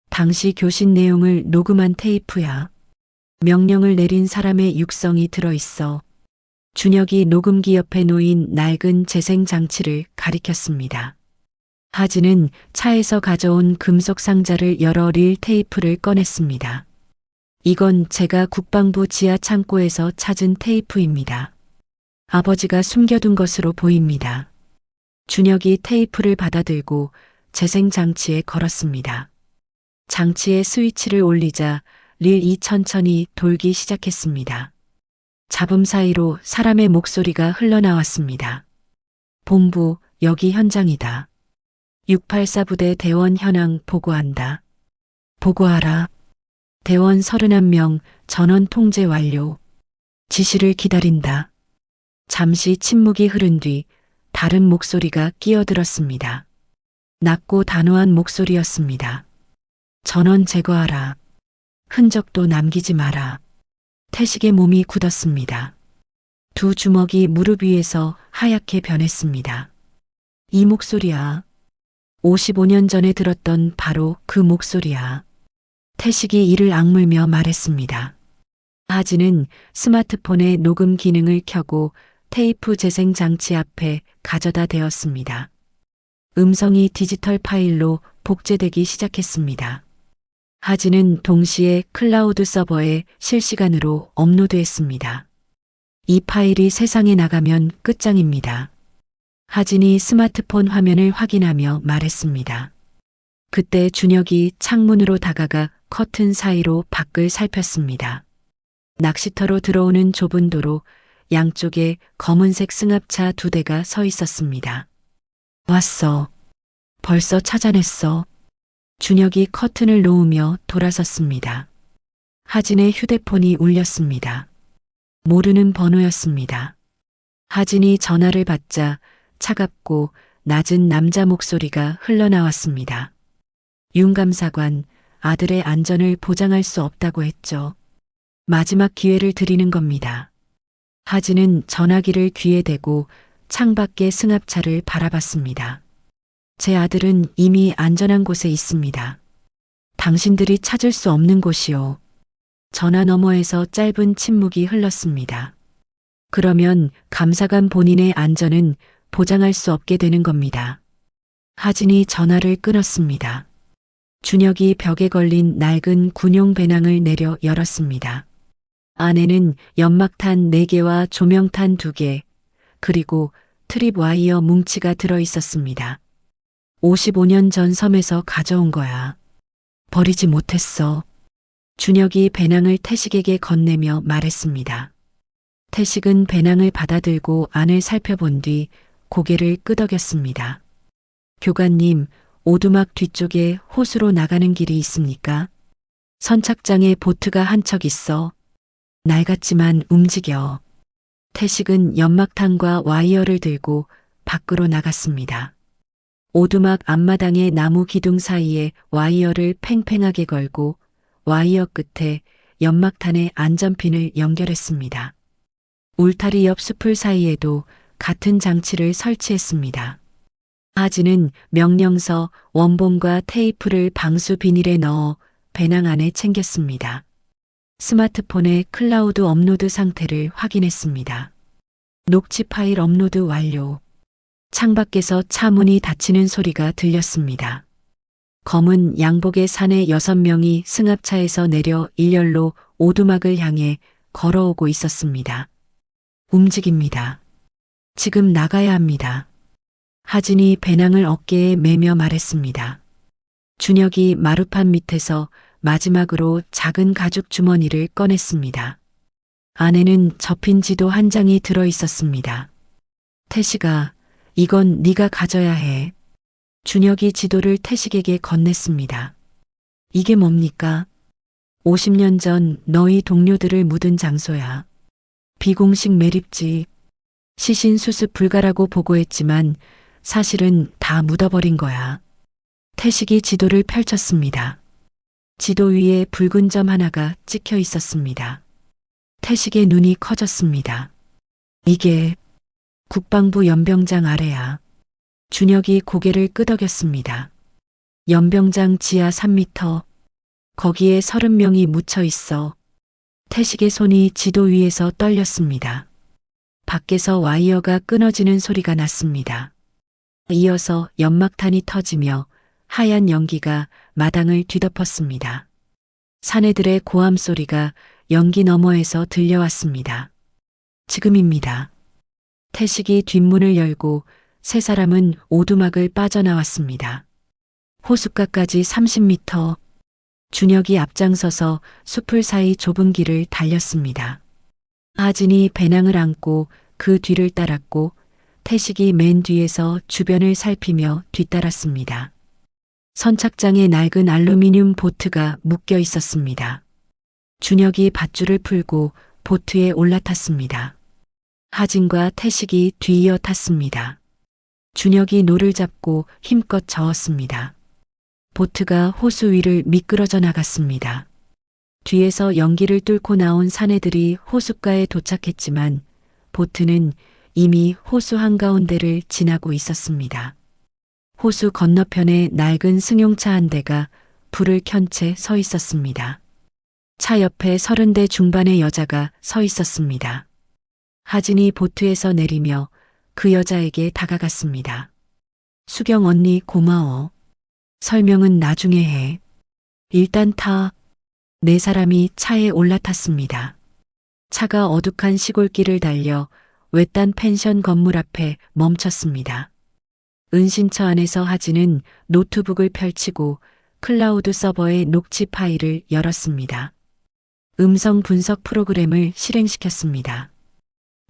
당시 교신 내용을 녹음한 테이프야. 명령을 내린 사람의 육성이 들어있어. 준혁이 녹음기 옆에 놓인 낡은 재생 장치를 가리켰습니다. 하진은 차에서 가져온 금속 상자를 열어 릴 테이프를 꺼냈습니다. 이건 제가 국방부 지하 창고에서 찾은 테이프입니다. 아버지가 숨겨둔 것으로 보입니다. 준혁이 테이프를 받아들고 재생 장치에 걸었습니다. 장치에 스위치를 올리자 릴이 천천히 돌기 시작했습니다. 잡음 사이로 사람의 목소리가 흘러나왔습니다. 본부, 여기 현장이다. 684 부대 대원 현황 보고한다. 보고하라. 대원 31명 전원 통제 완료. 지시를 기다린다. 잠시 침묵이 흐른 뒤 다른 목소리가 끼어들었습니다. 낮고 단호한 목소리였습니다. 전원 제거하라. 흔적도 남기지 마라. 태식의 몸이 굳었습니다. 두 주먹이 무릎 위에서 하얗게 변했습니다. 이 목소리야. 55년 전에 들었던 바로 그 목소리야. 태식이 이를 악물며 말했습니다. 하진은 스마트폰의 녹음 기능을 켜고 테이프 재생 장치 앞에 가져다 대었습니다. 음성이 디지털 파일로 복제되기 시작했습니다. 하진은 동시에 클라우드 서버에 실시간으로 업로드했습니다. 이 파일이 세상에 나가면 끝장입니다. 하진이 스마트폰 화면을 확인하며 말했습니다. 그때 준혁이 창문으로 다가가 커튼 사이로 밖을 살폈습니다. 낚시터로 들어오는 좁은 도로 양쪽에 검은색 승합차 2대가 서 있었습니다. 왔어. 벌써 찾아냈어. 준혁이 커튼을 놓으며 돌아섰습니다. 하진의 휴대폰이 울렸습니다. 모르는 번호였습니다. 하진이 전화를 받자 차갑고 낮은 남자 목소리가 흘러나왔습니다. 윤 감사관, 아들의 안전을 보장할 수 없다고 했죠. 마지막 기회를 드리는 겁니다. 하진은 전화기를 귀에 대고 창밖의 승합차를 바라봤습니다. 제 아들은 이미 안전한 곳에 있습니다. 당신들이 찾을 수 없는 곳이요. 전화 너머에서 짧은 침묵이 흘렀습니다. 그러면 감사관 본인의 안전은 보장할 수 없게 되는 겁니다. 하진이 전화를 끊었습니다. 준혁이 벽에 걸린 낡은 군용 배낭을 내려 열었습니다. 안에는 연막탄 4개와 조명탄 2개, 그리고 트립 와이어 뭉치가 들어 있었습니다. 55년 전 섬에서 가져온 거야. 버리지 못했어. 준혁이 배낭을 태식에게 건네며 말했습니다. 태식은 배낭을 받아들고 안을 살펴본 뒤 고개를 끄덕였습니다. 교관님, 오두막 뒤쪽에 호수로 나가는 길이 있습니까? 선착장에 보트가 한 척 있어. 낡았지만 움직여. 태식은 연막탄과 와이어를 들고 밖으로 나갔습니다. 오두막 앞마당의 나무 기둥 사이에 와이어를 팽팽하게 걸고 와이어 끝에 연막탄의 안전핀을 연결했습니다. 울타리 옆 숲을 사이에도 같은 장치를 설치했습니다. 하진은 명령서, 원본과 테이프를 방수 비닐에 넣어 배낭 안에 챙겼습니다. 스마트폰의 클라우드 업로드 상태를 확인했습니다. 녹취 파일 업로드 완료. 창밖에서 차 문이 닫히는 소리가 들렸습니다. 검은 양복의 사내 6명이 승합차에서 내려 일렬로 오두막을 향해 걸어오고 있었습니다. 움직입니다. 지금 나가야 합니다. 하진이 배낭을 어깨에 매며 말했습니다. 준혁이 마루판 밑에서 마지막으로 작은 가죽 주머니를 꺼냈습니다. 안에는 접힌 지도 한 장이 들어 있었습니다. 태식아, 이건 네가 가져야 해. 준혁이 지도를 태식에게 건넸습니다. 이게 뭡니까? 50년 전 너희 동료들을 묻은 장소야. 비공식 매립지. 시신 수습 불가라고 보고했지만 사실은 다 묻어버린 거야. 태식이 지도를 펼쳤습니다. 지도 위에 붉은 점 하나가 찍혀 있었습니다. 태식의 눈이 커졌습니다. 이게 국방부 연병장 아래야. 준혁이 고개를 끄덕였습니다. 연병장 지하 3m. 거기에 30명이 묻혀 있어. 태식의 손이 지도 위에서 떨렸습니다. 밖에서 와이어가 끊어지는 소리가 났습니다. 이어서 연막탄이 터지며 하얀 연기가 마당을 뒤덮었습니다. 사내들의 고함 소리가 연기 너머에서 들려왔습니다. 지금입니다. 태식이 뒷문을 열고 세 사람은 오두막을 빠져나왔습니다. 호숫가까지 30m. 준혁이 앞장서서 숲을 사이 좁은 길을 달렸습니다. 하진이 배낭을 안고 그 뒤를 따랐고 태식이 맨 뒤에서 주변을 살피며 뒤따랐습니다. 선착장에 낡은 알루미늄 보트가 묶여 있었습니다. 준혁이 밧줄을 풀고 보트에 올라탔습니다. 하진과 태식이 뒤이어 탔습니다. 준혁이 노를 잡고 힘껏 저었습니다. 보트가 호수 위를 미끄러져 나갔습니다. 뒤에서 연기를 뚫고 나온 사내들이 호숫가에 도착했지만 보트는 이미 호수 한가운데를 지나고 있었습니다. 호수 건너편에 낡은 승용차 한 대가 불을 켠 채 서 있었습니다. 차 옆에 30대 중반의 여자가 서 있었습니다. 하진이 보트에서 내리며 그 여자에게 다가갔습니다. 수경 언니 고마워. 설명은 나중에 해. 일단 타. 네 사람이 차에 올라탔습니다. 차가 어둑한 시골길을 달려 외딴 펜션 건물 앞에 멈췄습니다. 은신처 안에서 하진은 노트북을 펼치고 클라우드 서버의 녹취 파일을 열었습니다. 음성 분석 프로그램을 실행시켰습니다.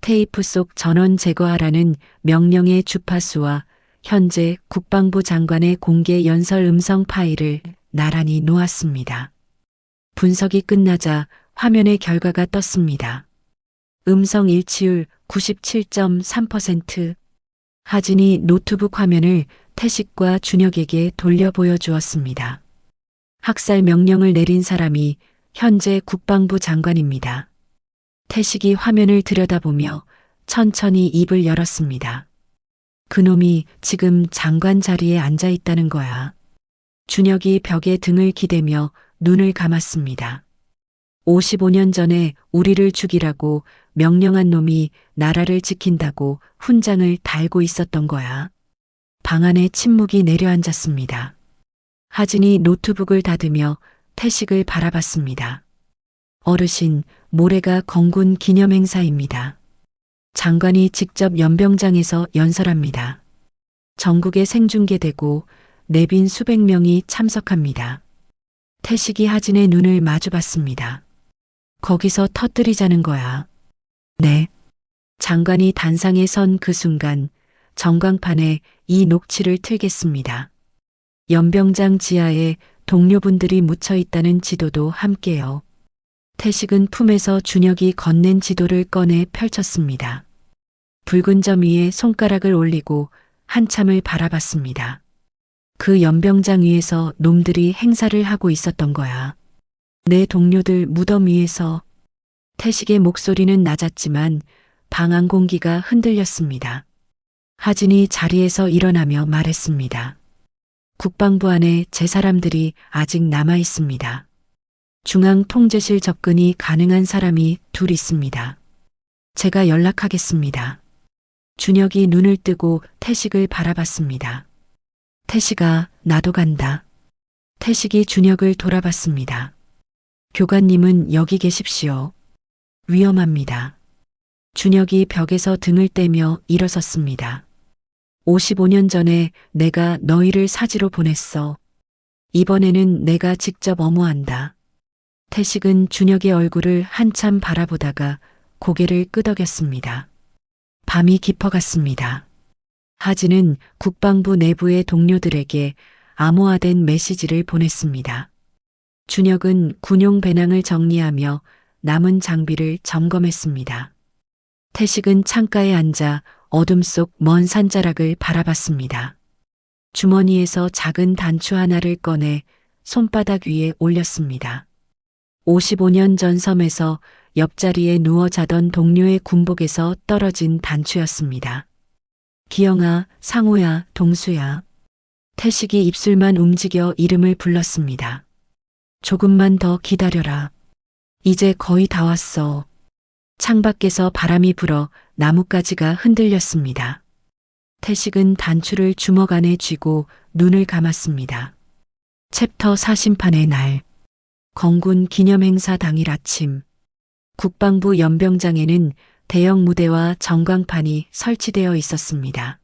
테이프 속 전원 제거하라는 명령의 주파수와 현재 국방부 장관의 공개 연설 음성 파일을 나란히 놓았습니다. 분석이 끝나자 화면에 결과가 떴습니다. 음성 일치율 97.3%. 하진이 노트북 화면을 태식과 준혁에게 돌려 보여주었습니다. 학살 명령을 내린 사람이 현재 국방부 장관입니다. 태식이 화면을 들여다보며 천천히 입을 열었습니다. 그놈이 지금 장관 자리에 앉아 있다는 거야. 준혁이 벽에 등을 기대며 눈을 감았습니다. 55년 전에 우리를 죽이라고 명령한 놈이 나라를 지킨다고 훈장을 달고 있었던 거야. 방 안에 침묵이 내려앉았습니다. 하진이 노트북을 닫으며 태식을 바라봤습니다. 어르신, 모레가 건군 기념행사입니다. 장관이 직접 연병장에서 연설합니다. 전국에 생중계되고 내빈 수백 명이 참석합니다. 태식이 하진의 눈을 마주봤습니다. 거기서 터뜨리자는 거야. 네. 장관이 단상에 선 그 순간 전광판에 이 녹취를 틀겠습니다. 연병장 지하에 동료분들이 묻혀 있다는 지도도 함께요. 태식은 품에서 준혁이 건넨 지도를 꺼내 펼쳤습니다. 붉은 점 위에 손가락을 올리고 한참을 바라봤습니다. 그 연병장 위에서 놈들이 행사를 하고 있었던 거야. 내 동료들 무덤 위에서. 태식의 목소리는 낮았지만 방 안 공기가 흔들렸습니다. 하진이 자리에서 일어나며 말했습니다. 국방부 안에 제 사람들이 아직 남아 있습니다. 중앙통제실 접근이 가능한 사람이 둘 있습니다. 제가 연락하겠습니다. 준혁이 눈을 뜨고 태식을 바라봤습니다. 태식아, 나도 간다. 태식이 준혁을 돌아봤습니다. 교관님은 여기 계십시오. 위험합니다. 준혁이 벽에서 등을 떼며 일어섰습니다. 55년 전에 내가 너희를 사지로 보냈어. 이번에는 내가 직접 엄호한다. 태식은 준혁의 얼굴을 한참 바라보다가 고개를 끄덕였습니다. 밤이 깊어갔습니다. 하진은 국방부 내부의 동료들에게 암호화된 메시지를 보냈습니다. 준혁은 군용 배낭을 정리하며 남은 장비를 점검했습니다. 태식은 창가에 앉아 어둠 속 먼 산자락을 바라봤습니다. 주머니에서 작은 단추 하나를 꺼내 손바닥 위에 올렸습니다. 55년 전 섬에서 옆자리에 누워 자던 동료의 군복에서 떨어진 단추였습니다. 기영아, 상호야, 동수야. 태식이 입술만 움직여 이름을 불렀습니다. 조금만 더 기다려라. 이제 거의 다 왔어. 창밖에서 바람이 불어 나뭇가지가 흔들렸습니다. 태식은 단추를 주먹 안에 쥐고 눈을 감았습니다. 챕터 사심판의 날. 건군 기념행사 당일 아침. 국방부 연병장에는 대형 무대와 전광판이 설치되어 있었습니다.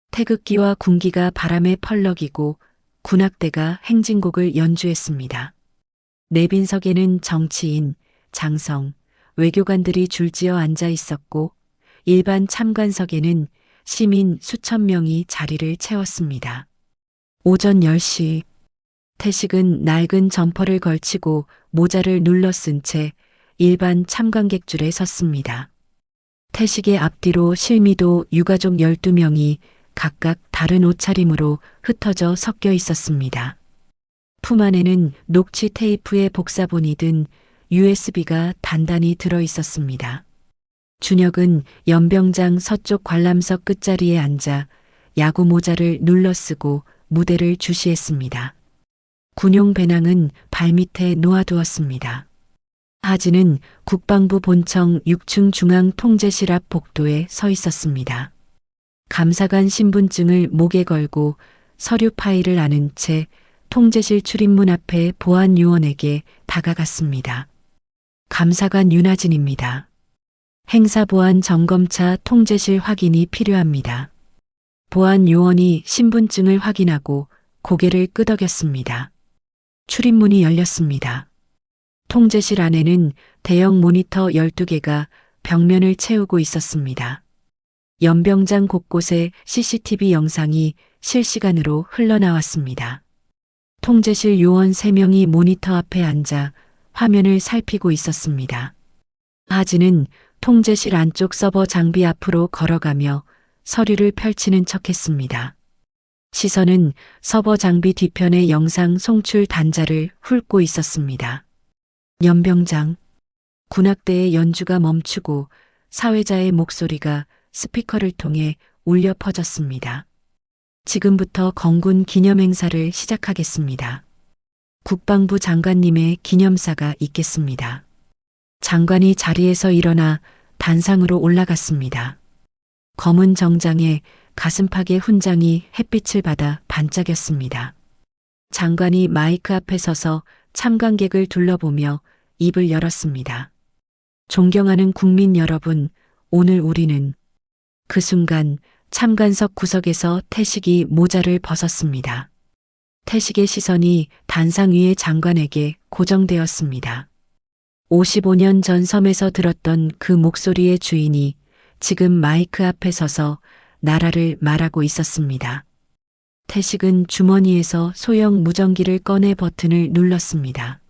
태극기와 군기가 바람에 펄럭이고 군악대가 행진곡을 연주했습니다. 내빈석에는 정치인, 장성, 외교관들이 줄지어 앉아 있었고 일반 참관석에는 시민 수천 명이 자리를 채웠습니다. 오전 10시 태식은 낡은 점퍼를 걸치고 모자를 눌러 쓴 채 일반 참관객 줄에 섰습니다. 태식의 앞뒤로 실미도 유가족 12명이 각각 다른 옷차림으로 흩어져 섞여 있었습니다. 품 안에는 녹취 테이프에 복사본이 든 USB가 단단히 들어 있었습니다. 준혁은 연병장 서쪽 관람석 끝자리에 앉아 야구 모자를 눌러 쓰고 무대를 주시했습니다. 군용 배낭은 발밑에 놓아두었습니다. 하진은 국방부 본청 6층 중앙 통제실 앞 복도에 서 있었습니다. 감사관 신분증을 목에 걸고 서류 파일을 안은 채 통제실 출입문 앞에 보안 요원에게 다가갔습니다. 감사관 윤하진입니다. 행사보안 점검차 통제실 확인이 필요합니다. 보안 요원이 신분증을 확인하고 고개를 끄덕였습니다. 출입문이 열렸습니다. 통제실 안에는 대형 모니터 12개가 벽면을 채우고 있었습니다. 연병장 곳곳에 CCTV 영상이 실시간으로 흘러나왔습니다. 통제실 요원 3명이 모니터 앞에 앉아 화면을 살피고 있었습니다. 하진은 통제실 안쪽 서버 장비 앞으로 걸어가며 서류를 펼치는 척했습니다. 시선은 서버 장비 뒤편의 영상 송출 단자를 훑고 있었습니다. 연병장. 군악대의 연주가 멈추고 사회자의 목소리가 스피커를 통해 울려 퍼졌습니다. 지금부터 건군 기념행사를 시작하겠습니다. 국방부 장관님의 기념사가 있겠습니다. 장관이 자리에서 일어나 단상으로 올라갔습니다. 검은 정장에 가슴팍의 훈장이 햇빛을 받아 반짝였습니다. 장관이 마이크 앞에 서서 참관객을 둘러보며 입을 열었습니다. 존경하는 국민 여러분, 오늘 우리는. 그 순간 참관석 구석에서 태식이 모자를 벗었습니다. 태식의 시선이 단상 위의 장관에게 고정되었습니다. 55년 전 섬에서 들었던 그 목소리의 주인이 지금 마이크 앞에 서서 나라를 말하고 있었습니다. 태식은 주머니에서 소형 무전기를 꺼내 버튼을 눌렀습니다.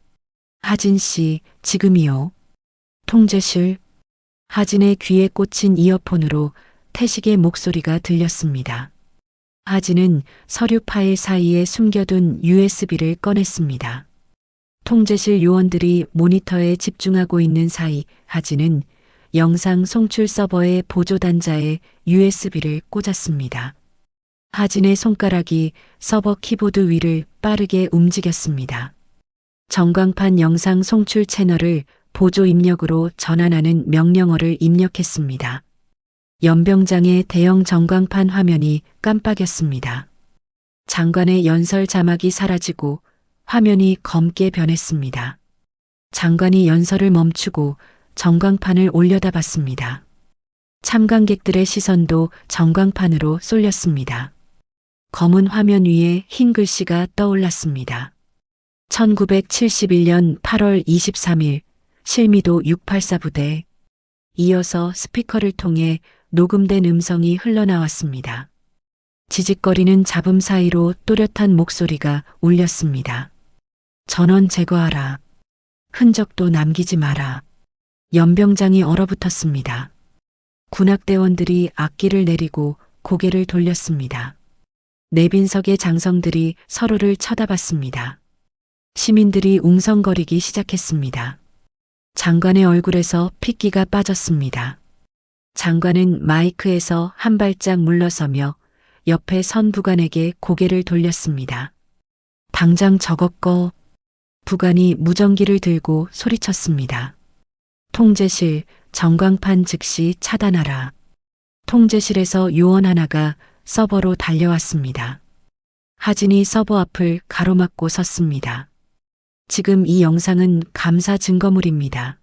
하진 씨, 지금이요. 통제실. 하진의 귀에 꽂힌 이어폰으로 태식의 목소리가 들렸습니다. 하진은 서류 파일 사이에 숨겨둔 USB를 꺼냈습니다. 통제실 요원들이 모니터에 집중하고 있는 사이 하진은 영상 송출 서버의 보조 단자에 USB를 꽂았습니다. 하진의 손가락이 서버 키보드 위를 빠르게 움직였습니다. 전광판 영상 송출 채널을 보조 입력으로 전환하는 명령어를 입력했습니다. 연병장의 대형 전광판 화면이 깜빡였습니다. 장관의 연설 자막이 사라지고 화면이 검게 변했습니다. 장관이 연설을 멈추고 전광판을 올려다봤습니다. 참관객들의 시선도 전광판으로 쏠렸습니다. 검은 화면 위에 흰 글씨가 떠올랐습니다. 1971년 8월 23일 실미도 684부대. 이어서 스피커를 통해 녹음된 음성이 흘러나왔습니다. 지직거리는 잡음 사이로 또렷한 목소리가 울렸습니다. 전원 제거하라. 흔적도 남기지 마라. 연병장이 얼어붙었습니다. 군악대원들이 악기를 내리고 고개를 돌렸습니다. 내빈석의 장성들이 서로를 쳐다봤습니다. 시민들이 웅성거리기 시작했습니다. 장관의 얼굴에서 핏기가 빠졌습니다. 장관은 마이크에서 한 발짝 물러서며 옆에 선 부관에게 고개를 돌렸습니다. 당장 저것 꺼. 부관이 무전기를 들고 소리쳤습니다. 통제실, 전광판 즉시 차단하라. 통제실에서 요원 하나가 서버로 달려왔습니다. 하진이 서버 앞을 가로막고 섰습니다. 지금 이 영상은 감사 증거물입니다.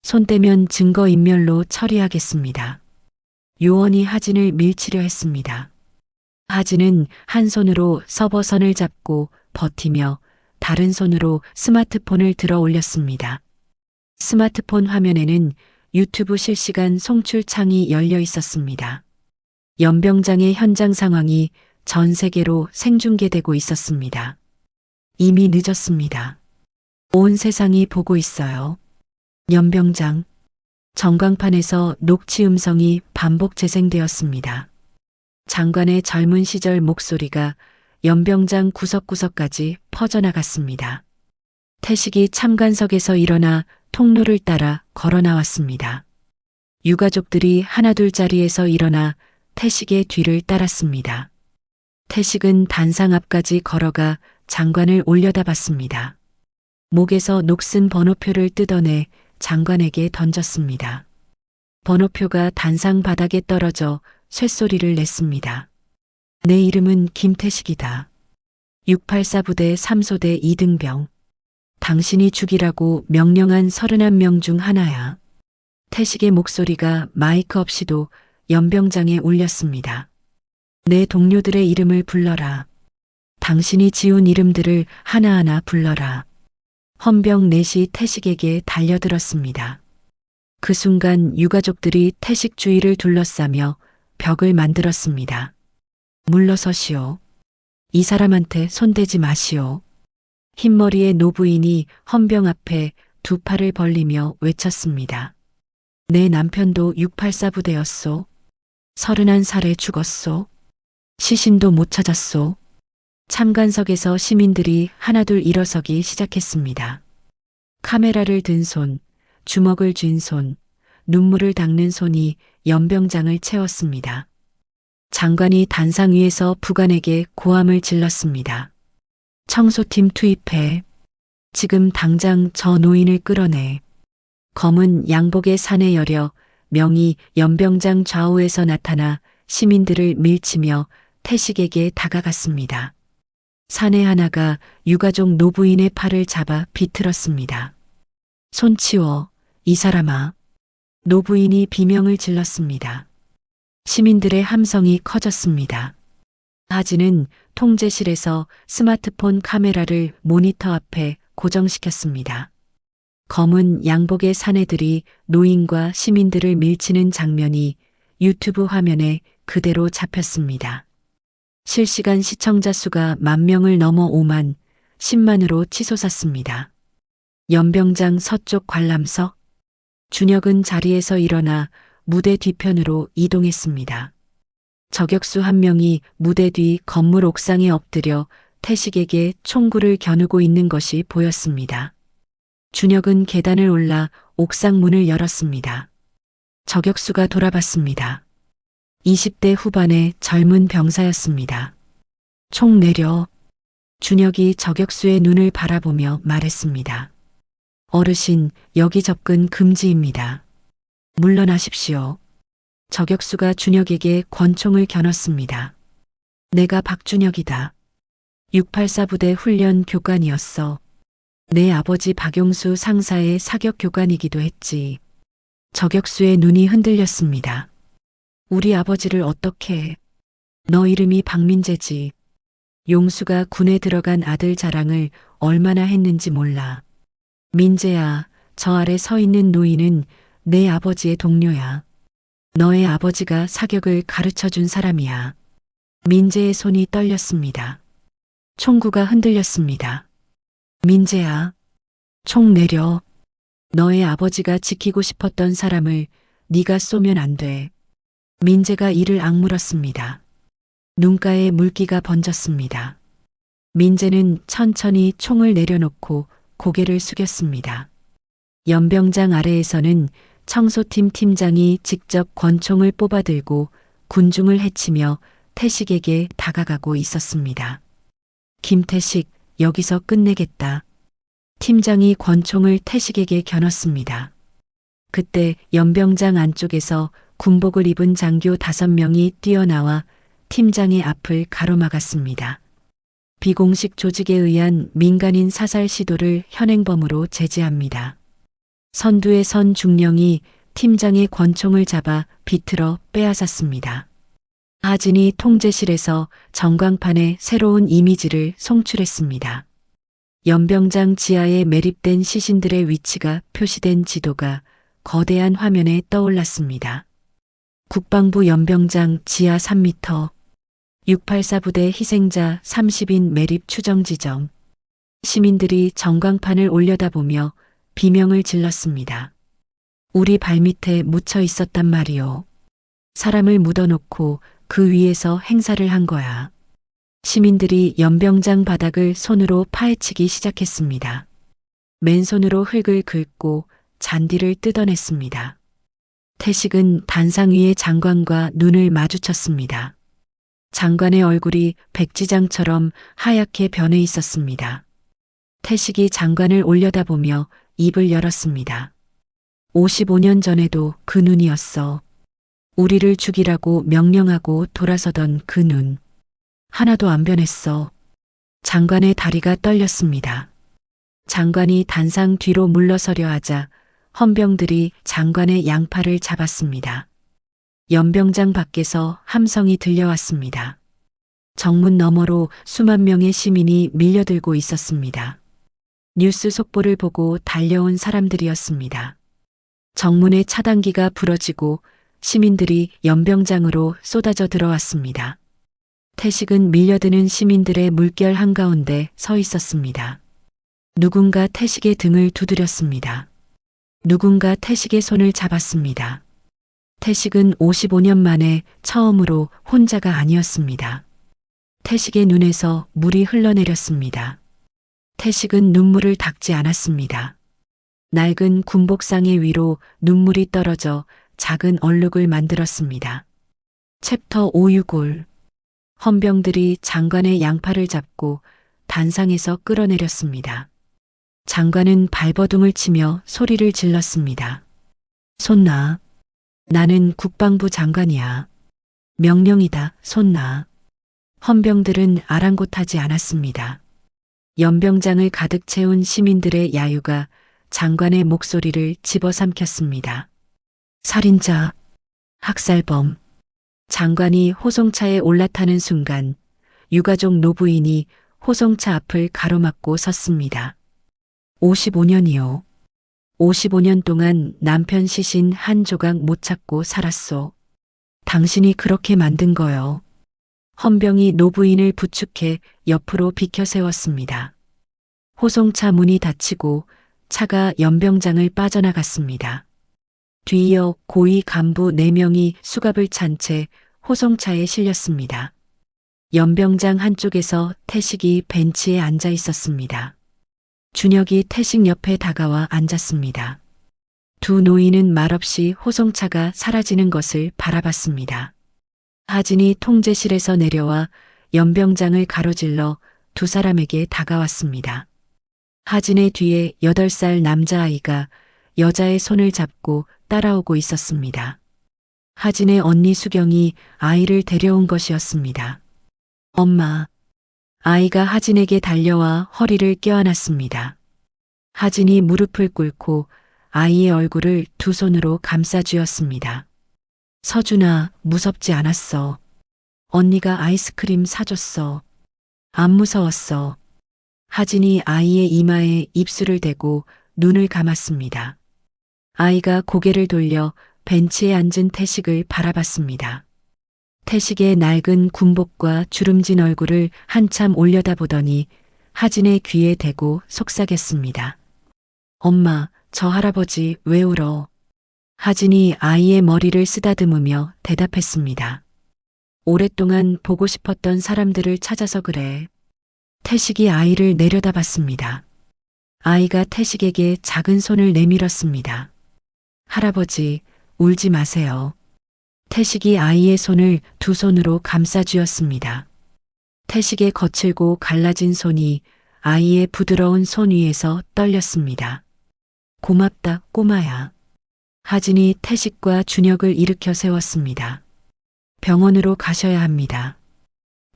손 떼면 증거인멸로 처리하겠습니다. 요원이 하진을 밀치려 했습니다. 하진은 한 손으로 서버선을 잡고 버티며 다른 손으로 스마트폰을 들어 올렸습니다. 스마트폰 화면에는 유튜브 실시간 송출 창이 열려 있었습니다. 연병장의 현장 상황이 전 세계로 생중계되고 있었습니다. 이미 늦었습니다. 온 세상이 보고 있어요. 연병장. 전광판에서 녹취 음성이 반복 재생되었습니다. 장관의 젊은 시절 목소리가 연병장 구석구석까지 퍼져나갔습니다. 태식이 참관석에서 일어나 통로를 따라 걸어 나왔습니다. 유가족들이 하나둘 자리에서 일어나 태식의 뒤를 따랐습니다. 태식은 단상 앞까지 걸어가 장관을 올려다봤습니다. 목에서 녹슨 번호표를 뜯어내 장관에게 던졌습니다. 번호표가 단상 바닥에 떨어져 쇳소리를 냈습니다. 내 이름은 김태식이다. 684 부대 3소대 이등병. 당신이 죽이라고 명령한 31명 중 하나야. 태식의 목소리가 마이크 없이도 연병장에 울렸습니다. 내 동료들의 이름을 불러라. 당신이 지운 이름들을 하나하나 불러라. 헌병 넷이 태식에게 달려들었습니다. 그 순간 유가족들이 태식 주위를 둘러싸며 벽을 만들었습니다. 물러서시오. 이 사람한테 손대지 마시오. 흰머리의 노부인이 헌병 앞에 두 팔을 벌리며 외쳤습니다. 내 남편도 684 부대였소. 31살에 죽었소. 시신도 못 찾았소. 참관석에서 시민들이 하나둘 일어서기 시작했습니다. 카메라를 든 손, 주먹을 쥔 손, 눈물을 닦는 손이 연병장을 채웠습니다. 장관이 단상 위에서 부관에게 고함을 질렀습니다. 청소팀 투입해. 지금 당장 저 노인을 끌어내. 검은 양복의 산에 여려 명이 연병장 좌우에서 나타나 시민들을 밀치며 태식에게 다가갔습니다. 사내 하나가 유가족 노부인의 팔을 잡아 비틀었습니다. 손 치워, 이 사람아. 노부인이 비명을 질렀습니다. 시민들의 함성이 커졌습니다. 하진은 통제실에서 스마트폰 카메라를 모니터 앞에 고정시켰습니다. 검은 양복의 사내들이 노인과 시민들을 밀치는 장면이 유튜브 화면에 그대로 잡혔습니다. 실시간 시청자 수가 10,000명을 넘어 5만, 10만으로 치솟았습니다. 연병장 서쪽 관람석. 준혁은 자리에서 일어나 무대 뒤편으로 이동했습니다. 저격수 한 명이 무대 뒤 건물 옥상에 엎드려 태식에게 총구를 겨누고 있는 것이 보였습니다. 준혁은 계단을 올라 옥상 문을 열었습니다. 저격수가 돌아봤습니다. 20대 후반의 젊은 병사였습니다. 총 내려. 준혁이 저격수의 눈을 바라보며 말했습니다. 어르신, 여기 접근 금지입니다. 물러나십시오. 저격수가 준혁에게 권총을 겨눴습니다. 내가 박준혁이다. 684 부대 훈련 교관이었어. 내 아버지 박용수 상사의 사격 교관이기도 했지. 저격수의 눈이 흔들렸습니다. 우리 아버지를 어떻게 해? 너 이름이 박민재지. 용수가 군에 들어간 아들 자랑을 얼마나 했는지 몰라. 민재야, 저 아래 서 있는 노인은 내 아버지의 동료야. 너의 아버지가 사격을 가르쳐 준 사람이야. 민재의 손이 떨렸습니다. 총구가 흔들렸습니다. 민재야, 총 내려. 너의 아버지가 지키고 싶었던 사람을 네가 쏘면 안 돼. 민재가 이를 악물었습니다. 눈가에 물기가 번졌습니다. 민재는 천천히 총을 내려놓고 고개를 숙였습니다. 연병장 아래에서는 청소팀 팀장이 직접 권총을 뽑아들고 군중을 해치며 태식에게 다가가고 있었습니다. 김태식, 여기서 끝내겠다. 팀장이 권총을 태식에게 겨눴습니다. 그때 연병장 안쪽에서 군복을 입은 장교 5명이 뛰어나와 팀장의 앞을 가로막았습니다. 비공식 조직에 의한 민간인 사살 시도를 현행범으로 제재합니다. 선두의 선 중령이 팀장의 권총을 잡아 비틀어 빼앗았습니다. 하진이 통제실에서 전광판에 새로운 이미지를 송출했습니다. 연병장 지하에 매립된 시신들의 위치가 표시된 지도가 거대한 화면에 떠올랐습니다. 국방부 연병장 지하 3m, 684 부대 희생자 30인 매립 추정 지점. 시민들이 전광판을 올려다보며 비명을 질렀습니다. 우리 발밑에 묻혀 있었단 말이오. 사람을 묻어놓고 그 위에서 행사를 한 거야. 시민들이 연병장 바닥을 손으로 파헤치기 시작했습니다. 맨손으로 흙을 긁고 잔디를 뜯어냈습니다. 태식은 단상 위의 장관과 눈을 마주쳤습니다. 장관의 얼굴이 백지장처럼 하얗게 변해 있었습니다. 태식이 장관을 올려다보며 입을 열었습니다. 55년 전에도 그 눈이었어. 우리를 죽이라고 명령하고 돌아서던 그 눈. 하나도 안 변했어. 장관의 다리가 떨렸습니다. 장관이 단상 뒤로 물러서려 하자 헌병들이 장관의 양팔을 잡았습니다. 연병장 밖에서 함성이 들려왔습니다. 정문 너머로 수만 명의 시민이 밀려들고 있었습니다. 뉴스 속보를 보고 달려온 사람들이었습니다. 정문의 차단기가 부러지고 시민들이 연병장으로 쏟아져 들어왔습니다. 태식은 밀려드는 시민들의 물결 한가운데 서 있었습니다. 누군가 태식의 등을 두드렸습니다. 누군가 태식의 손을 잡았습니다. 태식은 55년 만에 처음으로 혼자가 아니었습니다. 태식의 눈에서 물이 흘러내렸습니다. 태식은 눈물을 닦지 않았습니다. 낡은 군복상의 위로 눈물이 떨어져 작은 얼룩을 만들었습니다. 챕터 565. 헌병들이 장관의 양팔을 잡고 단상에서 끌어내렸습니다. 장관은 발버둥을 치며 소리를 질렀습니다. 손 놔. 나는 국방부 장관이야. 명령이다. 손 놔. 헌병들은 아랑곳하지 않았습니다. 연병장을 가득 채운 시민들의 야유가 장관의 목소리를 집어삼켰습니다. 살인자, 학살범. 장관이 호송차에 올라타는 순간 유가족 노부인이 호송차 앞을 가로막고 섰습니다. 55년이요. 55년 동안 남편 시신 한 조각 못 찾고 살았소. 당신이 그렇게 만든 거요. 헌병이 노부인을 부축해 옆으로 비켜 세웠습니다. 호송차 문이 닫히고 차가 연병장을 빠져나갔습니다. 뒤이어 고위 간부 4명이 수갑을 찬 채 호송차에 실렸습니다. 연병장 한쪽에서 태식이 벤치에 앉아 있었습니다. 준혁이 태식 옆에 다가와 앉았습니다. 두 노인은 말없이 호송차가 사라지는 것을 바라봤습니다. 하진이 통제실에서 내려와 연병장을 가로질러 두 사람에게 다가왔습니다. 하진의 뒤에 8살 남자아이가 여자의 손을 잡고 따라오고 있었습니다. 하진의 언니 수경이 아이를 데려온 것이었습니다. 엄마. 아이가 하진에게 달려와 허리를 껴안았습니다. 하진이 무릎을 꿇고 아이의 얼굴을 두 손으로 감싸쥐었습니다. 서준아, 무섭지 않았어. 언니가 아이스크림 사줬어. 안 무서웠어. 하진이 아이의 이마에 입술을 대고 눈을 감았습니다. 아이가 고개를 돌려 벤치에 앉은 태식을 바라봤습니다. 태식의 낡은 군복과 주름진 얼굴을 한참 올려다보더니 하진의 귀에 대고 속삭였습니다. 엄마, 저 할아버지 왜 울어? 하진이 아이의 머리를 쓰다듬으며 대답했습니다. 오랫동안 보고 싶었던 사람들을 찾아서 그래. 태식이 아이를 내려다봤습니다. 아이가 태식에게 작은 손을 내밀었습니다. 할아버지, 울지 마세요. 태식이 아이의 손을 두 손으로 감싸쥐었습니다. 태식의 거칠고 갈라진 손이 아이의 부드러운 손 위에서 떨렸습니다. 고맙다, 꼬마야. 하진이 태식과 준혁을 일으켜 세웠습니다. 병원으로 가셔야 합니다.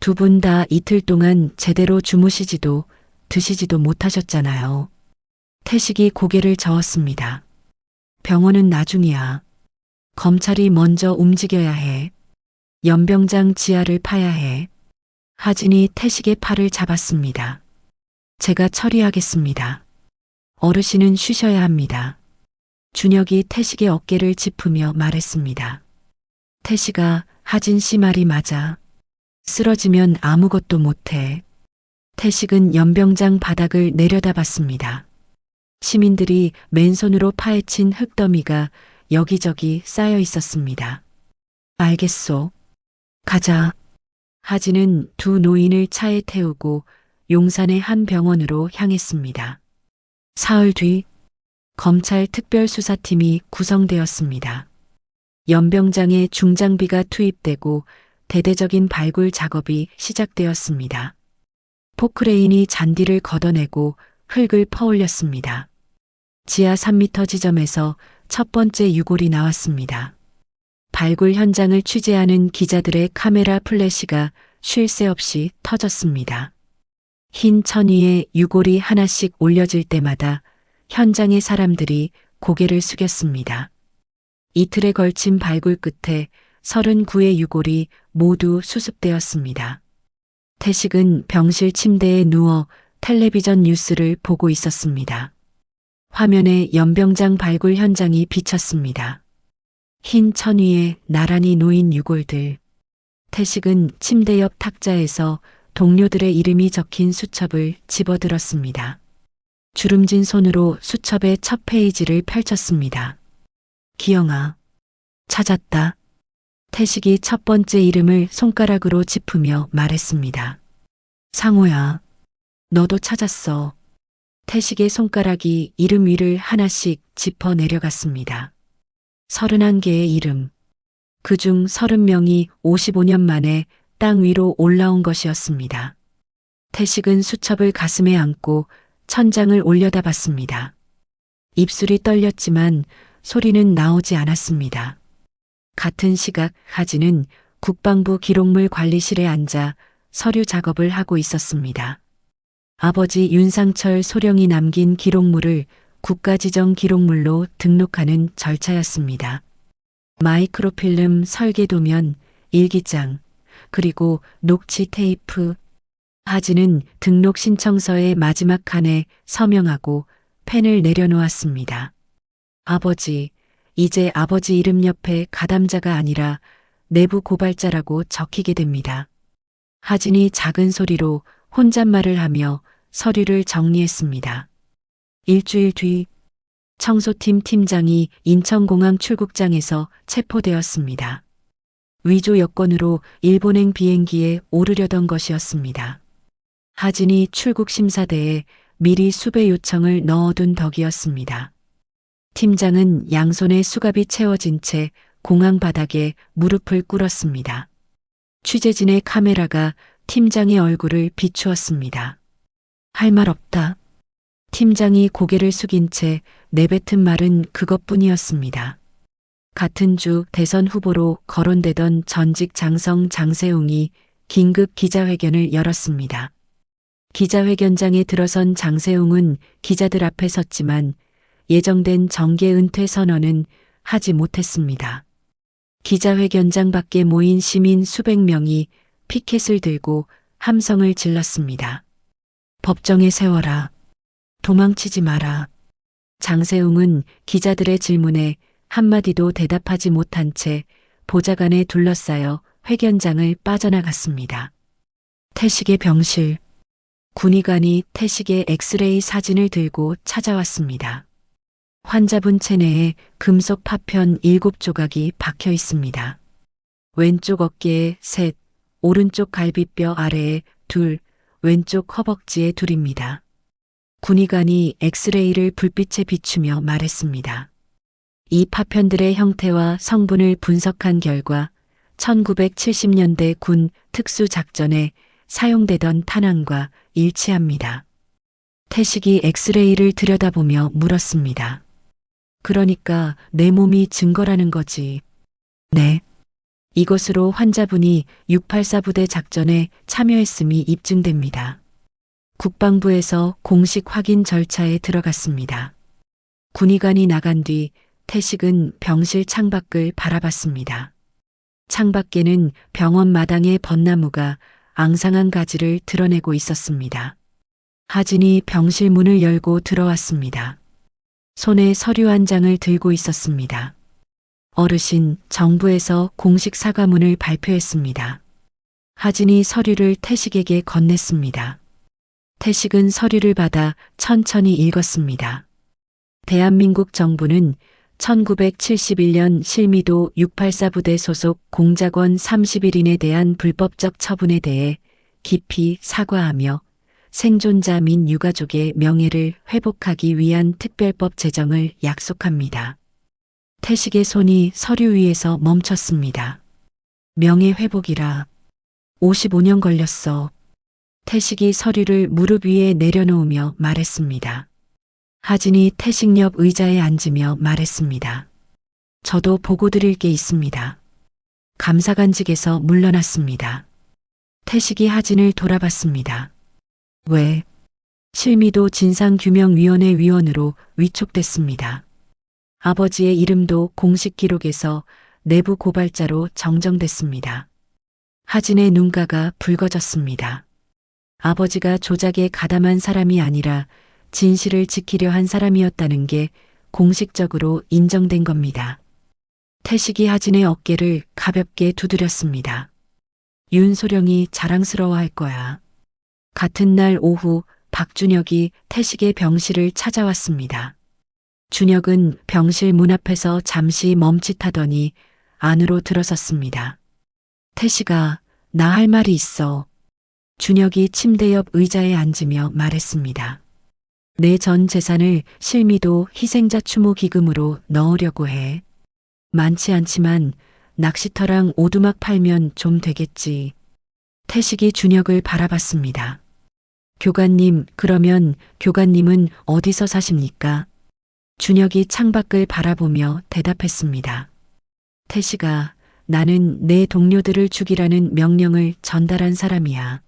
두 분 다 이틀 동안 제대로 주무시지도 드시지도 못하셨잖아요. 태식이 고개를 저었습니다. 병원은 나중이야. 검찰이 먼저 움직여야 해. 연병장 지하를 파야 해. 하진이 태식의 팔을 잡았습니다. 제가 처리하겠습니다. 어르신은 쉬셔야 합니다. 준혁이 태식의 어깨를 짚으며 말했습니다. 태식아, 하진 씨 말이 맞아. 쓰러지면 아무것도 못해. 태식은 연병장 바닥을 내려다봤습니다. 시민들이 맨손으로 파헤친 흙더미가 여기저기 쌓여 있었습니다. 알겠소. 가자. 하진은 두 노인을 차에 태우고 용산의 한 병원으로 향했습니다. 사흘 뒤 검찰 특별수사팀이 구성되었습니다. 연병장에 중장비가 투입되고 대대적인 발굴 작업이 시작되었습니다. 포크레인이 잔디를 걷어내고 흙을 퍼올렸습니다. 지하 3m 지점에서 첫 번째 유골이 나왔습니다. 발굴 현장을 취재하는 기자들의 카메라 플래시가 쉴 새 없이 터졌습니다. 흰 천 위에 유골이 하나씩 올려질 때마다 현장의 사람들이 고개를 숙였습니다. 이틀에 걸친 발굴 끝에 39의 유골이 모두 수습되었습니다. 태식은 병실 침대에 누워 텔레비전 뉴스를 보고 있었습니다. 화면에 연병장 발굴 현장이 비쳤습니다. 흰 천 위에 나란히 놓인 유골들. 태식은 침대 옆 탁자에서 동료들의 이름이 적힌 수첩을 집어들었습니다. 주름진 손으로 수첩의 첫 페이지를 펼쳤습니다. 기영아, 찾았다. 태식이 첫 번째 이름을 손가락으로 짚으며 말했습니다. 상호야, 너도 찾았어. 태식의 손가락이 이름 위를 하나씩 짚어 내려갔습니다. 31개의 이름. 그중 30명이 55년 만에 땅 위로 올라온 것이었습니다. 태식은 수첩을 가슴에 안고 천장을 올려다봤습니다. 입술이 떨렸지만 소리는 나오지 않았습니다. 같은 시각 하진은 국방부 기록물 관리실에 앉아 서류 작업을 하고 있었습니다. 아버지 윤상철 소령이 남긴 기록물을 국가지정 기록물로 등록하는 절차였습니다. 마이크로필름 설계도면, 일기장, 그리고 녹취 테이프. 하진은 등록 신청서의 마지막 칸에 서명하고 펜을 내려놓았습니다. 아버지, 이제 아버지 이름 옆에 가담자가 아니라 내부 고발자라고 적히게 됩니다. 하진이 작은 소리로 혼잣말을 하며 서류를 정리했습니다. 일주일 뒤 청소팀 팀장이 인천공항 출국장에서 체포되었습니다. 위조 여권으로 일본행 비행기에 오르려던 것이었습니다. 하진이 출국 심사대에 미리 수배 요청을 넣어둔 덕이었습니다. 팀장은 양손에 수갑이 채워진 채 공항 바닥에 무릎을 꿇었습니다. 취재진의 카메라가 팀장의 얼굴을 비추었습니다. 할 말 없다. 팀장이 고개를 숙인 채 내뱉은 말은 그것뿐이었습니다. 같은 주 대선 후보로 거론되던 전직 장성 장세웅이 긴급 기자회견을 열었습니다. 기자회견장에 들어선 장세웅은 기자들 앞에 섰지만 예정된 정계 은퇴 선언은 하지 못했습니다. 기자회견장 밖에 모인 시민 수백 명이 피켓을 들고 함성을 질렀습니다. 법정에 세워라. 도망치지 마라. 장세웅은 기자들의 질문에 한마디도 대답하지 못한 채 보좌관에 둘러싸여 회견장을 빠져나갔습니다. 태식의 병실. 군의관이 태식의 엑스레이 사진을 들고 찾아왔습니다. 환자분 체내에 금속 파편 7조각이 박혀 있습니다. 왼쪽 어깨에 3, 오른쪽 갈비뼈 아래에 2, 왼쪽 허벅지에 2입니다. 군의관이 엑스레이를 불빛에 비추며 말했습니다. 이 파편들의 형태와 성분을 분석한 결과 1970년대 군 특수작전에 사용되던 탄환과 일치합니다. 태식이 엑스레이를 들여다보며 물었습니다. 그러니까 내 몸이 증거라는 거지. 네. 이것으로 환자분이 684 부대 작전에 참여했음이 입증됩니다. 국방부에서 공식 확인 절차에 들어갔습니다. 군의관이 나간 뒤 태식은 병실 창밖을 바라봤습니다. 창밖에는 병원 마당의 벚나무가 앙상한 가지를 드러내고 있었습니다. 하진이 병실 문을 열고 들어왔습니다. 손에 서류 한 장을 들고 있었습니다. 어르신, 정부에서 공식 사과문을 발표했습니다. 하진이 서류를 태식에게 건넸습니다. 태식은 서류를 받아 천천히 읽었습니다. 대한민국 정부는 1971년 실미도 684 부대 소속 공작원 31인에 대한 불법적 처분에 대해 깊이 사과하며 생존자 민 유가족의 명예를 회복하기 위한 특별법 제정을 약속합니다. 태식의 손이 서류 위에서 멈췄습니다. 명예회복이라. 55년 걸렸어. 태식이 서류를 무릎 위에 내려놓으며 말했습니다. 하진이 태식 옆 의자에 앉으며 말했습니다. 저도 보고 드릴 게 있습니다. 감사관직에서 물러났습니다. 태식이 하진을 돌아봤습니다. 왜? 실미도 진상규명위원회 위원으로 위촉됐습니다. 아버지의 이름도 공식 기록에서 내부 고발자로 정정됐습니다. 하진의 눈가가 붉어졌습니다. 아버지가 조작에 가담한 사람이 아니라 진실을 지키려 한 사람이었다는 게 공식적으로 인정된 겁니다. 태식이 하진의 어깨를 가볍게 두드렸습니다. 윤소령이 자랑스러워할 거야. 같은 날 오후 박준혁이 태식의 병실을 찾아왔습니다. 준혁은 병실 문 앞에서 잠시 멈칫하더니 안으로 들어섰습니다. 태식아, 나 할 말이 있어. 준혁이 침대 옆 의자에 앉으며 말했습니다. 내 전 재산을 실미도 희생자 추모 기금으로 넣으려고 해. 많지 않지만 낚시터랑 오두막 팔면 좀 되겠지. 태식이 준혁을 바라봤습니다. 교관님, 그러면 교관님은 어디서 사십니까? 준혁이 창밖을 바라보며 대답했습니다. 태식아, 나는 내 동료들을 죽이라는 명령을 전달한 사람이야.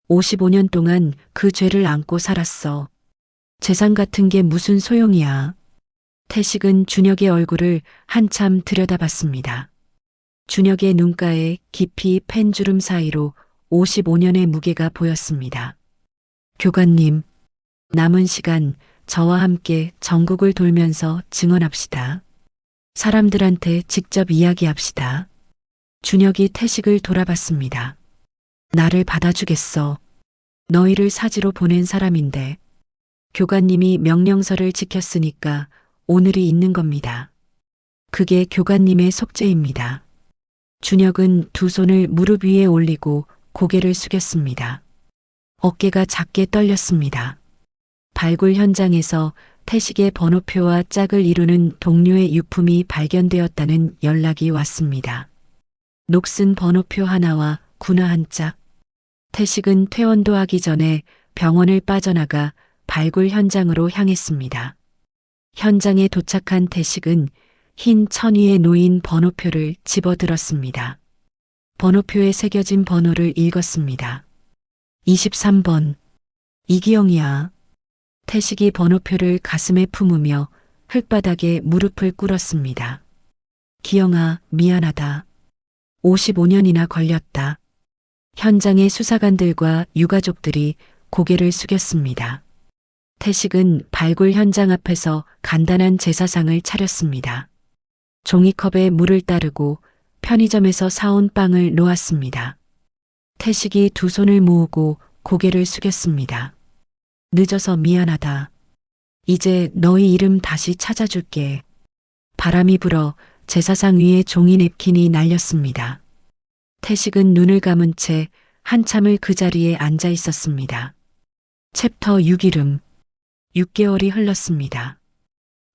55년 동안 그 죄를 안고 살았어. 재산 같은 게 무슨 소용이야. 태식은 준혁의 얼굴을 한참 들여다봤습니다. 준혁의 눈가에 깊이 팬 주름 사이로 55년의 무게가 보였습니다. 교관님, 남은 시간 저와 함께 전국을 돌면서 증언합시다. 사람들한테 직접 이야기합시다. 준혁이 태식을 돌아봤습니다. 나를 받아주겠어. 너희를 사지로 보낸 사람인데. 교관님이 명령서를 지켰으니까 오늘이 있는 겁니다. 그게 교관님의 속죄입니다. 준혁은 두 손을 무릎 위에 올리고 고개를 숙였습니다. 어깨가 작게 떨렸습니다. 발굴 현장에서 태식의 번호표와 짝을 이루는 동료의 유품이 발견되었다는 연락이 왔습니다. 녹슨 번호표 하나와 군화 한 짝. 태식은 퇴원도 하기 전에 병원을 빠져나가 발굴 현장으로 향했습니다. 현장에 도착한 태식은 흰 천위에 놓인 번호표를 집어들었습니다. 번호표에 새겨진 번호를 읽었습니다. 23번. 이기영이야. 태식이 번호표를 가슴에 품으며 흙바닥에 무릎을 꿇었습니다. 기영아, 미안하다. 55년이나 걸렸다. 현장의 수사관들과 유가족들이 고개를 숙였습니다. 태식은 발굴 현장 앞에서 간단한 제사상을 차렸습니다. 종이컵에 물을 따르고 편의점에서 사온 빵을 놓았습니다. 태식이 두 손을 모으고 고개를 숙였습니다. 늦어서 미안하다. 이제 너희 이름 다시 찾아줄게. 바람이 불어 제사상 위에 종이 냅킨이 날렸습니다. 태식은 눈을 감은 채 한참을 그 자리에 앉아 있었습니다. 챕터 6 이름. 6개월이 흘렀습니다.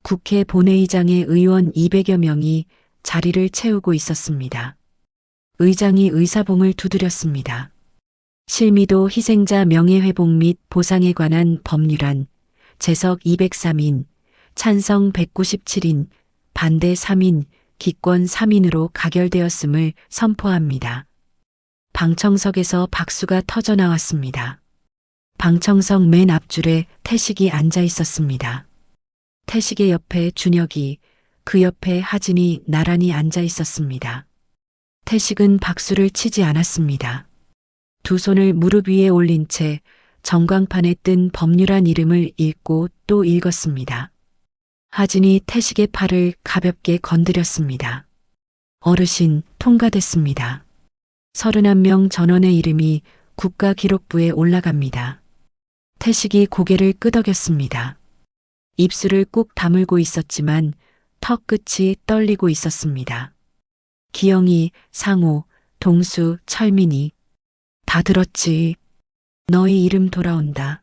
국회 본회의장에 의원 200여 명이 자리를 채우고 있었습니다. 의장이 의사봉을 두드렸습니다. 실미도 희생자 명예회복 및 보상에 관한 법률안, 재석 203인, 찬성 197인, 반대 3인, 기권 3인으로 가결되었음을 선포합니다. 방청석에서 박수가 터져 나왔습니다. 방청석 맨 앞줄에 태식이 앉아 있었습니다. 태식의 옆에 준혁이, 그 옆에 하진이 나란히 앉아 있었습니다. 태식은 박수를 치지 않았습니다. 두 손을 무릎 위에 올린 채 전광판에 뜬 법률안 이름을 읽고 또 읽었습니다. 하진이 태식의 팔을 가볍게 건드렸습니다. 어르신, 통과됐습니다. 31명 전원의 이름이 국가기록부에 올라갑니다. 태식이 고개를 끄덕였습니다. 입술을 꾹 다물고 있었지만 턱 끝이 떨리고 있었습니다. 기영이, 상호, 동수, 철민이. 다 들었지. 너희 이름 돌아온다.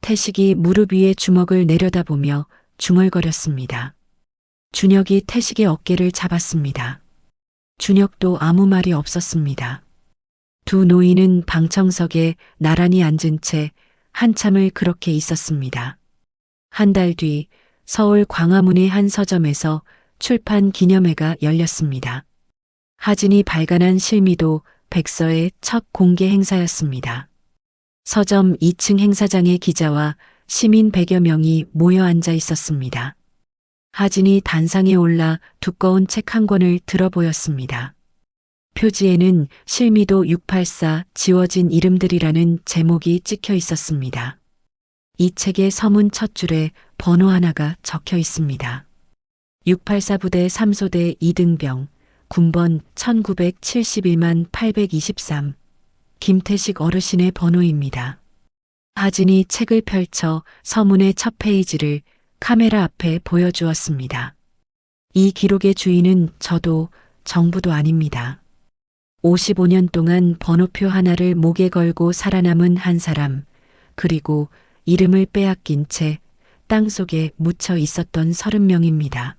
태식이 무릎 위에 주먹을 내려다보며 중얼거렸습니다. 준혁이 태식의 어깨를 잡았습니다. 준혁도 아무 말이 없었습니다. 두 노인은 방청석에 나란히 앉은 채 한참을 그렇게 있었습니다. 한 달 뒤 서울 광화문의 한 서점에서 출판 기념회가 열렸습니다. 하진이 발간한 실미도 백서의 첫 공개 행사였습니다. 서점 2층 행사장에 기자와 시민 100여 명이 모여 앉아 있었습니다. 하진이 단상에 올라 두꺼운 책 한 권을 들어 보였습니다. 표지에는 실미도 684 지워진 이름들이라는 제목이 찍혀 있었습니다. 이 책의 서문 첫 줄에 번호 하나가 적혀 있습니다. 684 부대 3소대 이등병, 군번 1971만 823, 김태식 어르신의 번호입니다. 하진이 책을 펼쳐 서문의 첫 페이지를 카메라 앞에 보여주었습니다. 이 기록의 주인은 저도 정부도 아닙니다. 55년 동안 번호표 하나를 목에 걸고 살아남은 한 사람, 그리고 이름을 빼앗긴 채 땅속에 묻혀 있었던 30명입니다.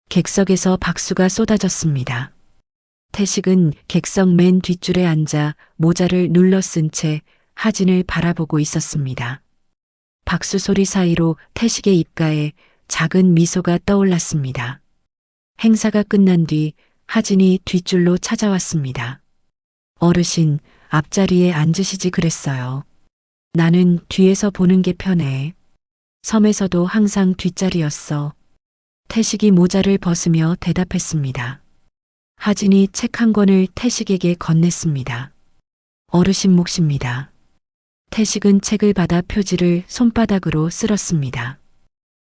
객석에서 박수가 쏟아졌습니다. 태식은 객석 맨 뒷줄에 앉아 모자를 눌러 쓴 채 하진을 바라보고 있었습니다. 박수 소리 사이로 태식의 입가에 작은 미소가 떠올랐습니다. 행사가 끝난 뒤 하진이 뒷줄로 찾아왔습니다. 어르신, 앞자리에 앉으시지 그랬어요. 나는 뒤에서 보는 게 편해. 섬에서도 항상 뒷자리였어. 태식이 모자를 벗으며 대답했습니다. 하진이 책 한 권을 태식에게 건넸습니다. 어르신 몫입니다. 태식은 책을 받아 표지를 손바닥으로 쓸었습니다.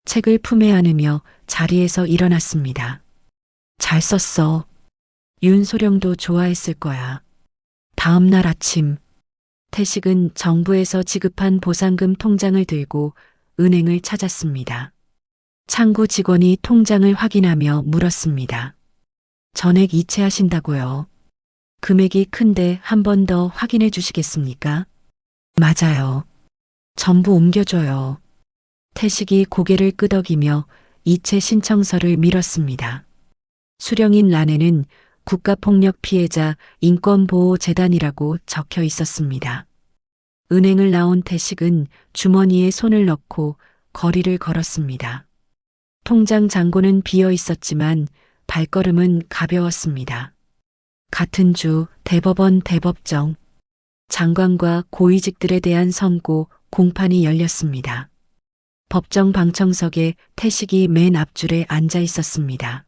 책을 품에 안으며 자리에서 일어났습니다. 잘 썼어. 윤소령도 좋아했을 거야. 다음 날 아침, 태식은 정부에서 지급한 보상금 통장을 들고 은행을 찾았습니다. 창구 직원이 통장을 확인하며 물었습니다. 전액 이체하신다고요? 금액이 큰데 한 번 더 확인해 주시겠습니까? 맞아요. 전부 옮겨줘요. 태식이 고개를 끄덕이며 이체 신청서를 밀었습니다. 수령인 란에는 국가폭력 피해자 인권보호재단이라고 적혀 있었습니다. 은행을 나온 태식은 주머니에 손을 넣고 거리를 걸었습니다. 통장 잔고는 비어 있었지만 발걸음은 가벼웠습니다. 같은 주 대법원 대법정, 장관과 고위직들에 대한 선고 공판이 열렸습니다. 법정 방청석에 태식이 맨 앞줄에 앉아 있었습니다.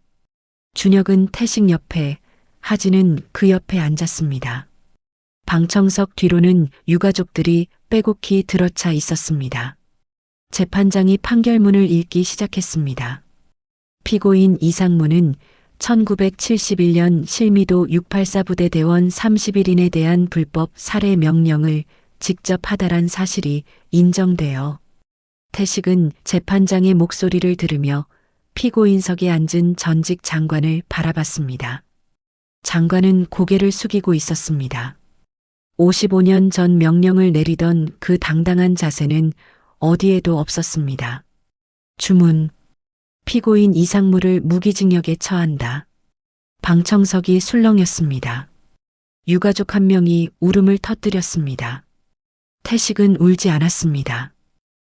준혁은 태식 옆에, 하진은 그 옆에 앉았습니다. 방청석 뒤로는 유가족들이 빼곡히 들어차 있었습니다. 재판장이 판결문을 읽기 시작했습니다. 피고인 이상무는 1971년 실미도 684 부대 대원 31인에 대한 불법 살해 명령을 직접 하달한 사실이 인정되어 태식은 재판장의 목소리를 들으며 피고인석에 앉은 전직 장관을 바라봤습니다. 장관은 고개를 숙이고 있었습니다. 55년 전 명령을 내리던 그 당당한 자세는 어디에도 없었습니다. 주문. 피고인 이상무를 무기징역에 처한다. 방청석이 술렁였습니다. 유가족 한 명이 울음을 터뜨렸습니다. 태식은 울지 않았습니다.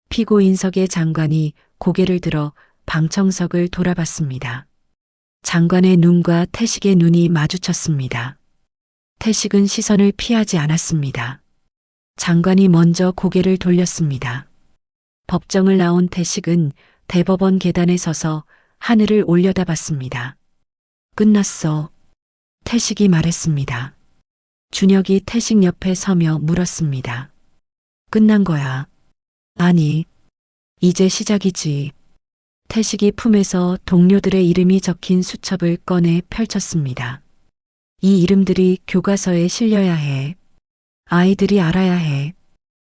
피고인석의 장관이 고개를 들어 방청석을 돌아봤습니다. 장관의 눈과 태식의 눈이 마주쳤습니다. 태식은 시선을 피하지 않았습니다. 장관이 먼저 고개를 돌렸습니다. 법정을 나온 태식은 대법원 계단에 서서 하늘을 올려다봤습니다. 끝났어. 태식이 말했습니다. 준혁이 태식 옆에 서며 물었습니다. 끝난 거야. 아니, 이제 시작이지. 태식이 품에서 동료들의 이름이 적힌 수첩을 꺼내 펼쳤습니다. 이 이름들이 교과서에 실려야 해. 아이들이 알아야 해.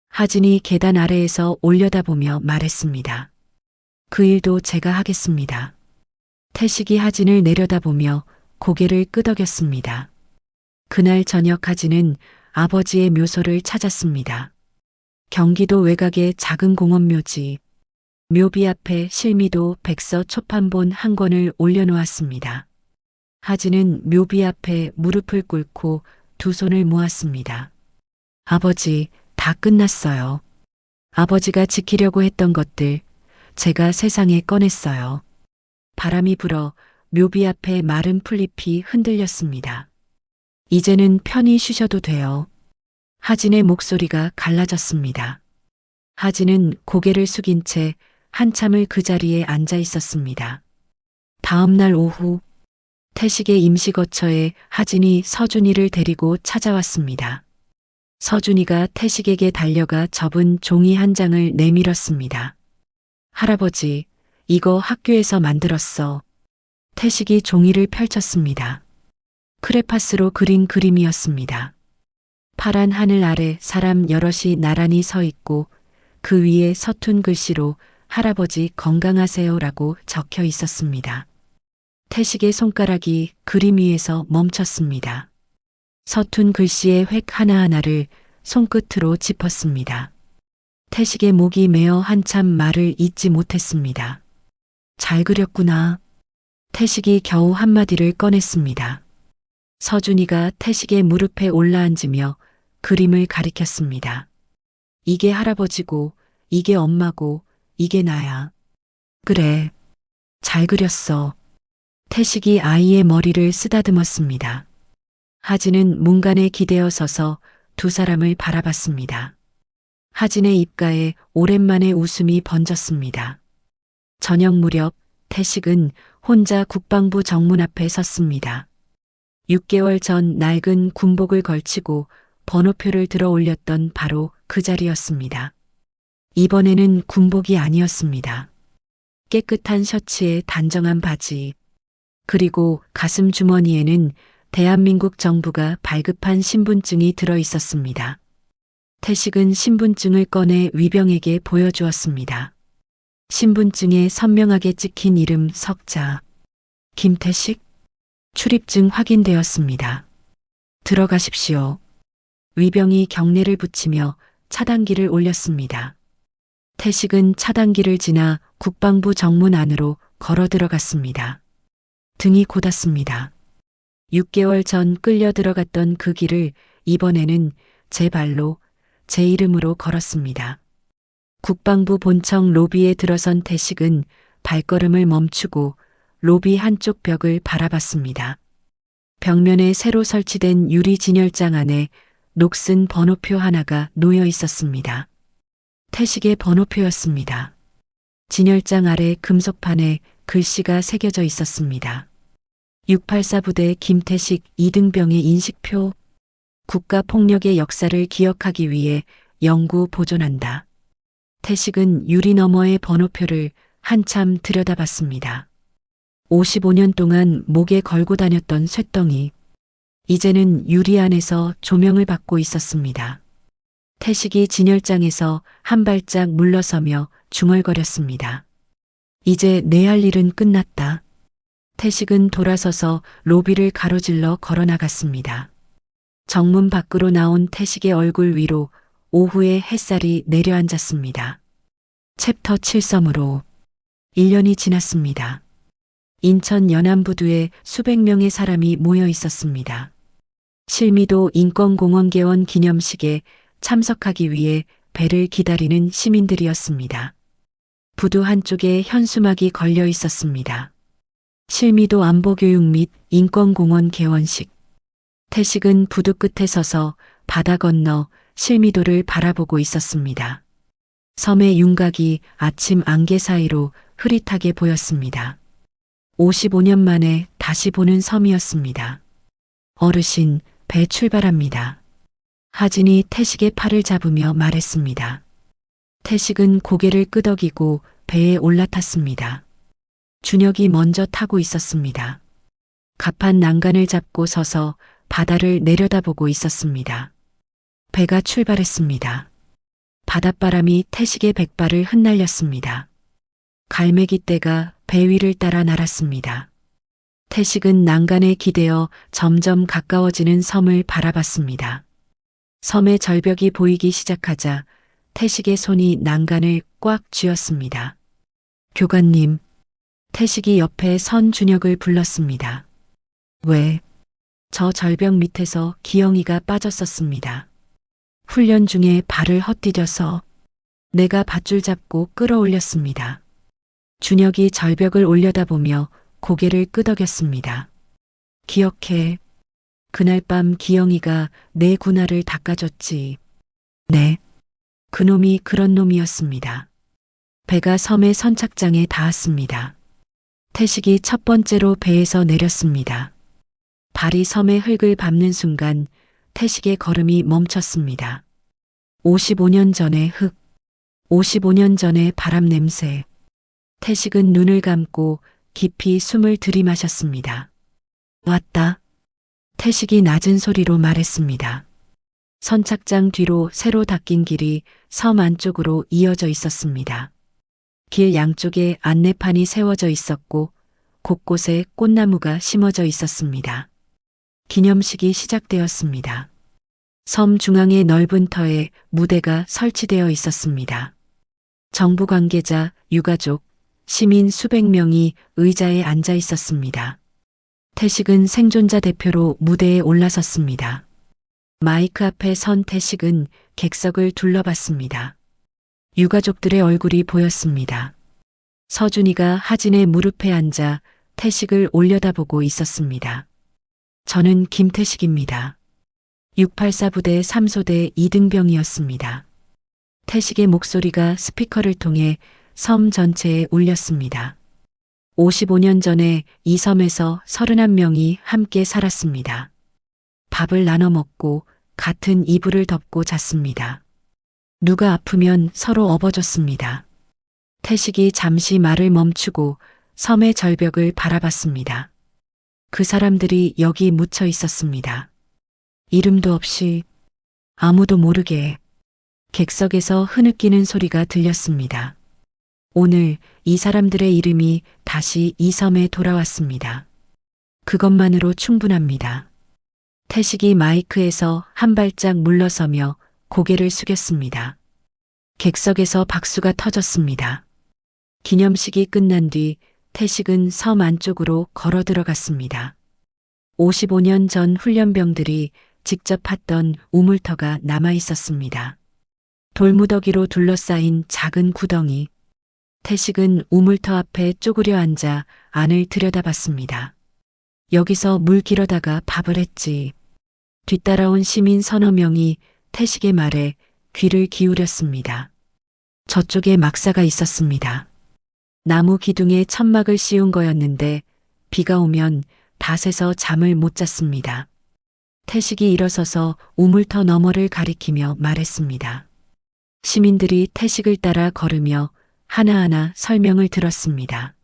하진이 계단 아래에서 올려다보며 말했습니다. 그 일도 제가 하겠습니다. 태식이 하진을 내려다보며 고개를 끄덕였습니다. 그날 저녁 하진은 아버지의 묘소를 찾았습니다. 경기도 외곽의 작은 공원묘지. 묘비 앞에 실미도 백서 초판본 한 권을 올려놓았습니다. 하진은 묘비 앞에 무릎을 꿇고 두 손을 모았습니다. 아버지, 다 끝났어요. 아버지가 지키려고 했던 것들, 제가 세상에 꺼냈어요. 바람이 불어 묘비 앞에 마른 풀잎이 흔들렸습니다. 이제는 편히 쉬셔도 돼요. 하진의 목소리가 갈라졌습니다. 하진은 고개를 숙인 채 한참을 그 자리에 앉아 있었습니다. 다음 날 오후, 태식의 임시거처에 하진이 서준이를 데리고 찾아왔습니다. 서준이가 태식에게 달려가 접은 종이 한 장을 내밀었습니다. 할아버지, 이거 학교에서 만들었어. 태식이 종이를 펼쳤습니다. 크레파스로 그린 그림이었습니다. 파란 하늘 아래 사람 여럿이 나란히 서 있고 그 위에 서툰 글씨로 할아버지 건강하세요라고 적혀 있었습니다. 태식의 손가락이 그림 위에서 멈췄습니다. 서툰 글씨의 획 하나하나를 손끝으로 짚었습니다. 태식의 목이 메어 한참 말을 잇지 못했습니다. 잘 그렸구나. 태식이 겨우 한마디를 꺼냈습니다. 서준이가 태식의 무릎에 올라앉으며 그림을 가리켰습니다. 이게 할아버지고, 이게 엄마고, 이게 나야. 그래. 잘 그렸어. 태식이 아이의 머리를 쓰다듬었습니다. 하진은 문간에 기대어 서서 두 사람을 바라봤습니다. 하진의 입가에 오랜만에 웃음이 번졌습니다. 저녁 무렵 태식은 혼자 국방부 정문 앞에 섰습니다. 6개월 전 낡은 군복을 걸치고 번호표를 들어 올렸던 바로 그 자리였습니다. 이번에는 군복이 아니었습니다. 깨끗한 셔츠에 단정한 바지, 그리고 가슴 주머니에는 대한민국 정부가 발급한 신분증이 들어 있었습니다. 태식은 신분증을 꺼내 위병에게 보여주었습니다. 신분증에 선명하게 찍힌 이름 석자. 김태식? 출입증 확인되었습니다. 들어가십시오. 위병이 경례를 붙이며 차단기를 올렸습니다. 태식은 차단기를 지나 국방부 정문 안으로 걸어 들어갔습니다. 등이 곧았습니다. 6개월 전 끌려 들어갔던 그 길을 이번에는 제 발로, 제 이름으로 걸었습니다. 국방부 본청 로비에 들어선 태식은 발걸음을 멈추고 로비 한쪽 벽을 바라봤습니다. 벽면에 새로 설치된 유리 진열장 안에 녹슨 번호표 하나가 놓여 있었습니다. 태식의 번호표였습니다. 진열장 아래 금속판에 글씨가 새겨져 있었습니다. 684 부대 김태식 2등병의 인식표. 국가폭력의 역사를 기억하기 위해 영구 보존한다. 태식은 유리 너머의 번호표를 한참 들여다봤습니다. 55년 동안 목에 걸고 다녔던 쇳덩이. 이제는 유리 안에서 조명을 받고 있었습니다. 태식이 진열장에서 한 발짝 물러서며 중얼거렸습니다. 이제 내 할 일은 끝났다. 태식은 돌아서서 로비를 가로질러 걸어 나갔습니다. 정문 밖으로 나온 태식의 얼굴 위로 오후의 햇살이 내려앉았습니다. 챕터 7섬으로 1년이 지났습니다. 인천 연안부두에 수백 명의 사람이 모여 있었습니다. 실미도 인권공원 개원 기념식에 참석하기 위해 배를 기다리는 시민들이었습니다. 부두 한쪽에 현수막이 걸려 있었습니다. 실미도 안보교육 및 인권공원 개원식. 태식은 부두 끝에 서서 바다 건너 실미도를 바라보고 있었습니다. 섬의 윤곽이 아침 안개 사이로 흐릿하게 보였습니다. 55년 만에 다시 보는 섬이었습니다. 어르신, 배 출발합니다. 하진이 태식의 팔을 잡으며 말했습니다. 태식은 고개를 끄덕이고 배에 올라탔습니다. 준혁이 먼저 타고 있었습니다. 갑판 난간을 잡고 서서 바다를 내려다보고 있었습니다. 배가 출발했습니다. 바닷바람이 태식의 백발을 흩날렸습니다. 갈매기 떼가 배 위를 따라 날았습니다. 태식은 난간에 기대어 점점 가까워지는 섬을 바라봤습니다. 섬의 절벽이 보이기 시작하자 태식의 손이 난간을 꽉 쥐었습니다. 교관님, 태식이 옆에 선 준혁을 불렀습니다. 왜? 저 절벽 밑에서 기영이가 빠졌었습니다. 훈련 중에 발을 헛디뎌서 내가 밧줄 잡고 끌어올렸습니다. 준혁이 절벽을 올려다보며 고개를 끄덕였습니다. 기억해. 그날 밤 기영이가 내 군화를 닦아줬지. 네. 그놈이 그런 놈이었습니다. 배가 섬의 선착장에 닿았습니다. 태식이 첫 번째로 배에서 내렸습니다. 발이 섬의 흙을 밟는 순간 태식의 걸음이 멈췄습니다. 55년 전의 흙, 55년 전의 바람 냄새. 태식은 눈을 감고 깊이 숨을 들이마셨습니다. 왔다. 태식이 낮은 소리로 말했습니다. 선착장 뒤로 새로 닦인 길이 섬 안쪽으로 이어져 있었습니다. 길 양쪽에 안내판이 세워져 있었고 곳곳에 꽃나무가 심어져 있었습니다. 기념식이 시작되었습니다. 섬 중앙의 넓은 터에 무대가 설치되어 있었습니다. 정부 관계자, 유가족, 시민 수백 명이 의자에 앉아 있었습니다. 태식은 생존자 대표로 무대에 올라섰습니다. 마이크 앞에 선 태식은 객석을 둘러봤습니다. 유가족들의 얼굴이 보였습니다. 서준이가 하진의 무릎에 앉아 태식을 올려다보고 있었습니다. 저는 김태식입니다. 684 부대 3소대 이등병이었습니다. 태식의 목소리가 스피커를 통해 섬 전체에 울렸습니다. 55년 전에 이 섬에서 31명이 함께 살았습니다. 밥을 나눠 먹고 같은 이불을 덮고 잤습니다. 누가 아프면 서로 업어줬습니다. 태식이 잠시 말을 멈추고 섬의 절벽을 바라봤습니다. 그 사람들이 여기 묻혀 있었습니다. 이름도 없이 아무도 모르게 객석에서 흐느끼는 소리가 들렸습니다. 오늘 이 사람들의 이름이 다시 이 섬에 돌아왔습니다. 그것만으로 충분합니다. 태식이 마이크에서 한 발짝 물러서며 고개를 숙였습니다. 객석에서 박수가 터졌습니다. 기념식이 끝난 뒤 태식은 섬 안쪽으로 걸어 들어갔습니다. 55년 전 훈련병들이 직접 팠던 우물터가 남아 있었습니다. 돌무더기로 둘러싸인 작은 구덩이. 태식은 우물터 앞에 쪼그려 앉아 안을 들여다봤습니다. 여기서 물 길어다가 밥을 했지. 뒤따라온 시민 서너 명이 태식의 말에 귀를 기울였습니다. 저쪽에 막사가 있었습니다. 나무 기둥에 천막을 씌운 거였는데 비가 오면 닷에서 잠을 못 잤습니다. 태식이 일어서서 우물터 너머를 가리키며 말했습니다. 시민들이 태식을 따라 걸으며 하나하나 설명을 들었습니다.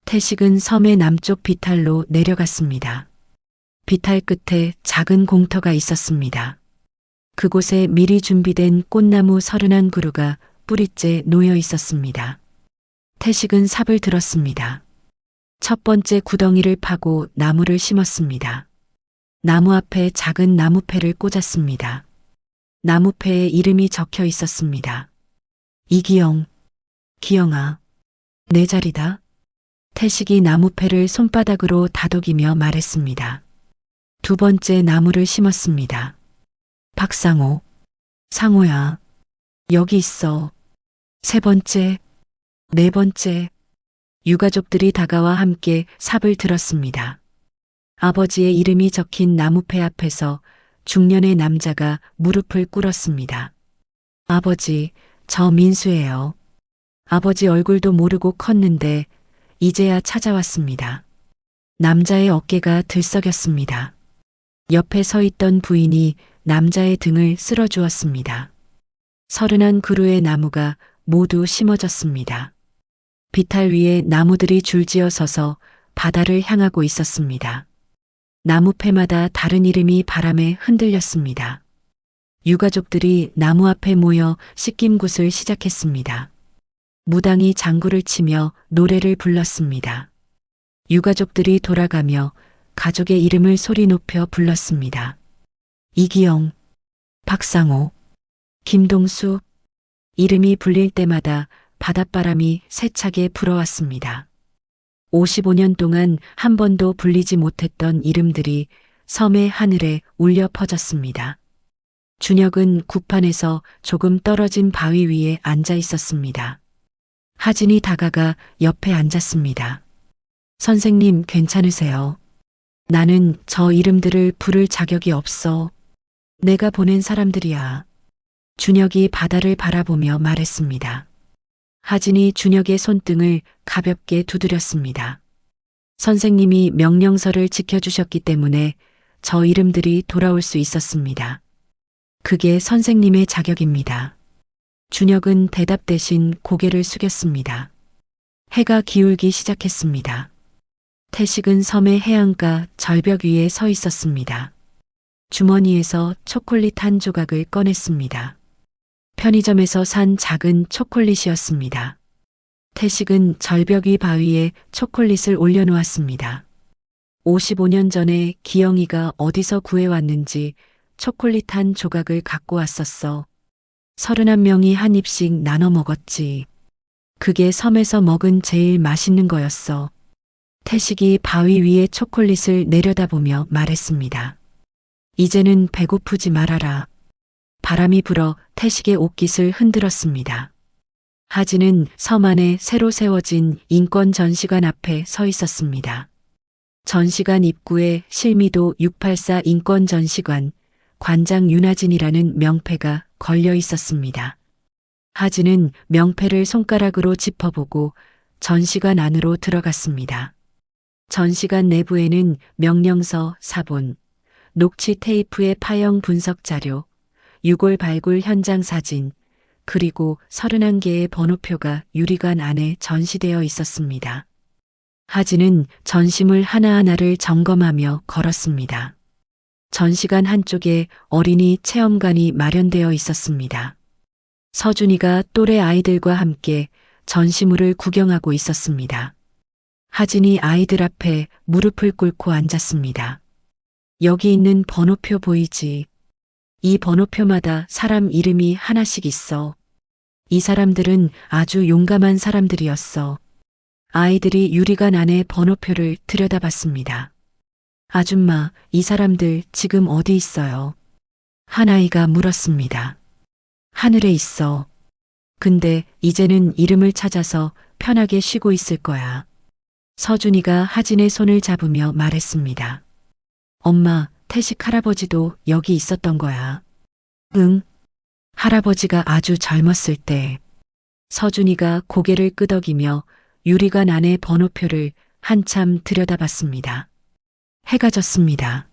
태식은 섬의 남쪽 비탈로 내려갔습니다. 비탈 끝에 작은 공터가 있었습니다. 그곳에 미리 준비된 꽃나무 31그루가 뿌리째 놓여 있었습니다. 태식은 삽을 들었습니다. 첫 번째 구덩이를 파고 나무를 심었습니다. 나무 앞에 작은 나무패를 꽂았습니다. 나무패에 이름이 적혀 있었습니다. 이기영, 기영아, 내 자리다. 태식이 나무패를 손바닥으로 다독이며 말했습니다. 두 번째 나무를 심었습니다. 박상호, 상호야, 여기 있어. 세 번째, 네 번째. 유가족들이 다가와 함께 삽을 들었습니다. 아버지의 이름이 적힌 나무패 앞에서 중년의 남자가 무릎을 꿇었습니다. 아버지, 저 민수예요. 아버지 얼굴도 모르고 컸는데 이제야 찾아왔습니다. 남자의 어깨가 들썩였습니다. 옆에 서 있던 부인이 남자의 등을 쓸어주었습니다. 31그루의 나무가 모두 심어졌습니다. 비탈 위에 나무들이 줄지어 서서 바다를 향하고 있었습니다. 나무패마다 다른 이름이 바람에 흔들렸습니다. 유가족들이 나무 앞에 모여 씻김굿을 시작했습니다. 무당이 장구를 치며 노래를 불렀습니다. 유가족들이 돌아가며 가족의 이름을 소리 높여 불렀습니다. 이기영, 박상호, 김동수. 이름이 불릴 때마다 바닷바람이 세차게 불어왔습니다. 55년 동안 한 번도 불리지 못했던 이름들이 섬의 하늘에 울려 퍼졌습니다. 준혁은 구판에서 조금 떨어진 바위 위에 앉아 있었습니다. 하진이 다가가 옆에 앉았습니다. 선생님 괜찮으세요? 나는 저 이름들을 부를 자격이 없어. 내가 보낸 사람들이야. 준혁이 바다를 바라보며 말했습니다. 하진이 준혁의 손등을 가볍게 두드렸습니다. 선생님이 명령서를 지켜주셨기 때문에 저 이름들이 돌아올 수 있었습니다. 그게 선생님의 자격입니다. 준혁은 대답 대신 고개를 숙였습니다. 해가 기울기 시작했습니다. 태식은 섬의 해안가 절벽 위에 서 있었습니다. 주머니에서 초콜릿 한 조각을 꺼냈습니다. 편의점에서 산 작은 초콜릿이었습니다. 태식은 절벽 위 바위에 초콜릿을 올려놓았습니다. 55년 전에 기영이가 어디서 구해왔는지 초콜릿 한 조각을 갖고 왔었어. 31명이 한 입씩 나눠 먹었지. 그게 섬에서 먹은 제일 맛있는 거였어. 태식이 바위 위에 초콜릿을 내려다보며 말했습니다. 이제는 배고프지 말아라. 바람이 불어 태식의 옷깃을 흔들었습니다. 하진은 섬 안에 새로 세워진 인권 전시관 앞에 서 있었습니다. 전시관 입구에 실미도 684 인권 전시관 관장 윤하진이라는 명패가 걸려 있었습니다. 하진은 명패를 손가락으로 짚어보고 전시관 안으로 들어갔습니다. 전시관 내부에는 명령서, 사본, 녹취 테이프의 파형 분석 자료, 유골 발굴 현장 사진, 그리고 31개의 번호표가 유리관 안에 전시되어 있었습니다. 하진은 전시물 하나하나를 점검하며 걸었습니다. 전시관 한쪽에 어린이 체험관이 마련되어 있었습니다. 서준이가 또래 아이들과 함께 전시물을 구경하고 있었습니다. 하진이 아이들 앞에 무릎을 꿇고 앉았습니다. 여기 있는 번호표 보이지? 이 번호표마다 사람 이름이 하나씩 있어. 이 사람들은 아주 용감한 사람들이었어. 아이들이 유리관 안에 번호표를 들여다봤습니다. 아줌마, 이 사람들 지금 어디 있어요? 한 아이가 물었습니다. 하늘에 있어. 근데 이제는 이름을 찾아서 편하게 쉬고 있을 거야. 서준이가 하진의 손을 잡으며 말했습니다. 엄마, 태식 할아버지도 여기 있었던 거야. 응. 할아버지가 아주 젊었을 때. 서준이가 고개를 끄덕이며 유리관 안의 번호표를 한참 들여다봤습니다. 해가 졌습니다.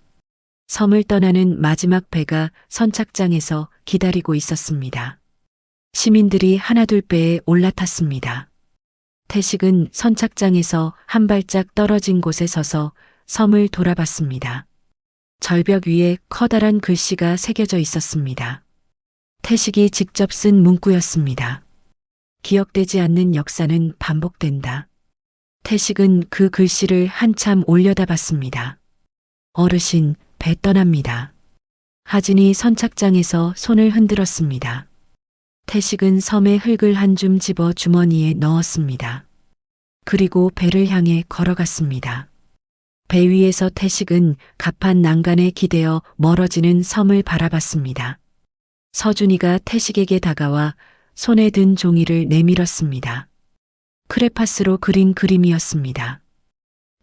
섬을 떠나는 마지막 배가 선착장에서 기다리고 있었습니다. 시민들이 하나둘 배에 올라탔습니다. 태식은 선착장에서 한 발짝 떨어진 곳에 서서 섬을 돌아봤습니다. 절벽 위에 커다란 글씨가 새겨져 있었습니다. 태식이 직접 쓴 문구였습니다. 기억되지 않는 역사는 반복된다. 태식은 그 글씨를 한참 올려다봤습니다. 어르신, 배 떠납니다. 하진이 선착장에서 손을 흔들었습니다. 태식은 섬의 흙을 한 줌 집어 주머니에 넣었습니다. 그리고 배를 향해 걸어갔습니다. 배 위에서 태식은 갑판 난간에 기대어 멀어지는 섬을 바라봤습니다. 서준이가 태식에게 다가와 손에 든 종이를 내밀었습니다. 크레파스로 그린 그림이었습니다.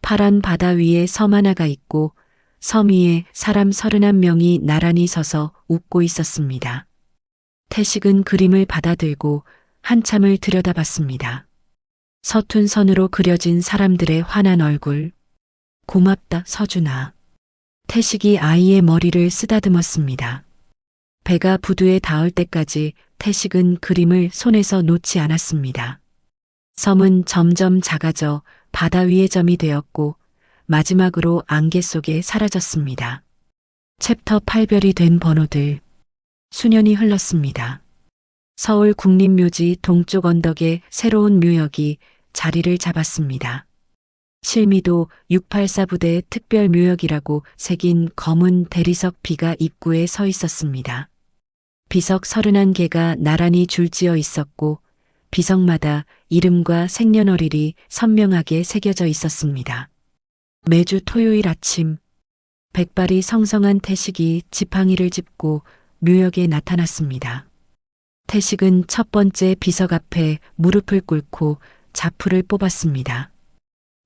파란 바다 위에 섬 하나가 있고 섬 위에 사람 31명이 나란히 서서 웃고 있었습니다. 태식은 그림을 받아들고 한참을 들여다봤습니다. 서툰 선으로 그려진 사람들의 환한 얼굴. 고맙다, 서준아. 태식이 아이의 머리를 쓰다듬었습니다. 배가 부두에 닿을 때까지 태식은 그림을 손에서 놓지 않았습니다. 섬은 점점 작아져 바다 위의 점이 되었고 마지막으로 안개 속에 사라졌습니다. 챕터 8별이 된 번호들. 수년이 흘렀습니다. 서울 국립묘지 동쪽 언덕에 새로운 묘역이 자리를 잡았습니다. 실미도 684 부대 특별묘역이라고 새긴 검은 대리석 비가 입구에 서 있었습니다. 비석 31개가 나란히 줄지어 있었고 비석마다 이름과 생년월일이 선명하게 새겨져 있었습니다. 매주 토요일 아침 백발이 성성한 태식이 지팡이를 짚고 묘역에 나타났습니다. 태식은 첫 번째 비석 앞에 무릎을 꿇고 자풀을 뽑았습니다.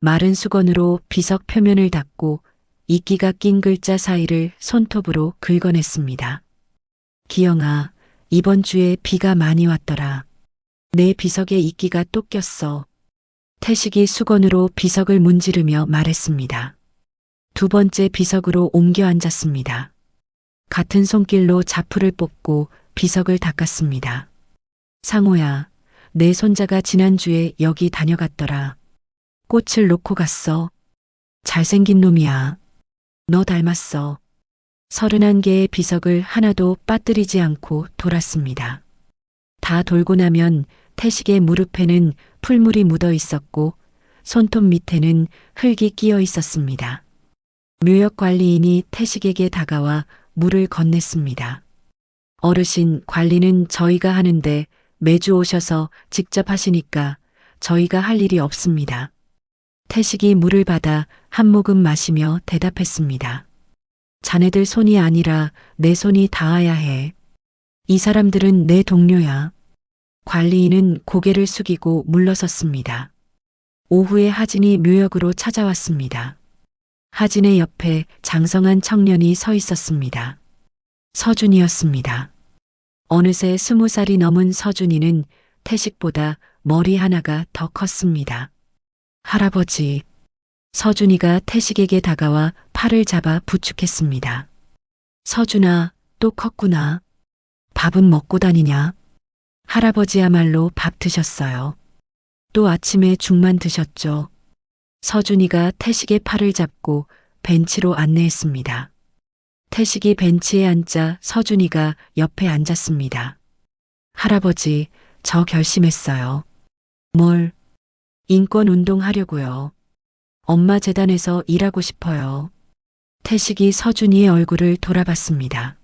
마른 수건으로 비석 표면을 닦고 이끼가 낀 글자 사이를 손톱으로 긁어냈습니다. 기영아, 이번 주에 비가 많이 왔더라. 내 비석에 이끼가 또 꼈어. 태식이 수건으로 비석을 문지르며 말했습니다. 두 번째 비석으로 옮겨 앉았습니다. 같은 손길로 자풀을 뽑고 비석을 닦았습니다. 상호야, 내 손자가 지난주에 여기 다녀갔더라. 꽃을 놓고 갔어. 잘생긴 놈이야. 너 닮았어. 31개의 비석을 하나도 빠뜨리지 않고 돌았습니다. 다 돌고 나면 태식의 무릎에는 풀물이 묻어 있었고 손톱 밑에는 흙이 끼어 있었습니다. 묘역 관리인이 태식에게 다가와 물을 건넸습니다. 어르신, 관리는 저희가 하는데 매주 오셔서 직접 하시니까 저희가 할 일이 없습니다. 태식이 물을 받아 한 모금 마시며 대답했습니다. 자네들 손이 아니라 내 손이 닿아야 해. 이 사람들은 내 동료야. 관리인은 고개를 숙이고 물러섰습니다. 오후에 하진이 묘역으로 찾아왔습니다. 하진의 옆에 장성한 청년이 서 있었습니다. 서준이었습니다. 어느새 20살이 넘은 서준이는 태식보다 머리 하나가 더 컸습니다. 할아버지. 서준이가 태식에게 다가와 팔을 잡아 부축했습니다. 서준아, 또 컸구나. 밥은 먹고 다니냐? 할아버지야말로 밥 드셨어요. 또 아침에 죽만 드셨죠. 서준이가 태식의 팔을 잡고 벤치로 안내했습니다. 태식이 벤치에 앉자 서준이가 옆에 앉았습니다. 할아버지, 저 결심했어요. 뭘? 인권운동 하려고요. 엄마 재단에서 일하고 싶어요. 태식이 서준이의 얼굴을 돌아봤습니다.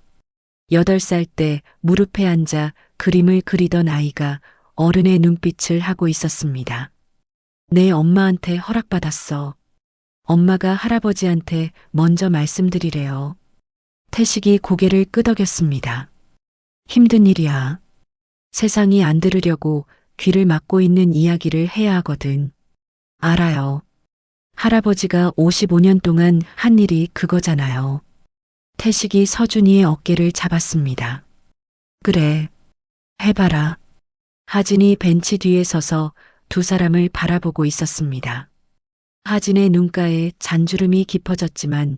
8살 때 무릎에 앉아 그림을 그리던 아이가 어른의 눈빛을 하고 있었습니다. 내 엄마한테 허락받았어. 엄마가 할아버지한테 먼저 말씀드리래요. 태식이 고개를 끄덕였습니다. 힘든 일이야. 세상이 안 들으려고 귀를 막고 있는 이야기를 해야 하거든. 알아요. 할아버지가 55년 동안 한 일이 그거잖아요. 태식이 서준이의 어깨를 잡았습니다. 그래, 해봐라. 하진이 벤치 뒤에 서서 두 사람을 바라보고 있었습니다. 하진의 눈가에 잔주름이 깊어졌지만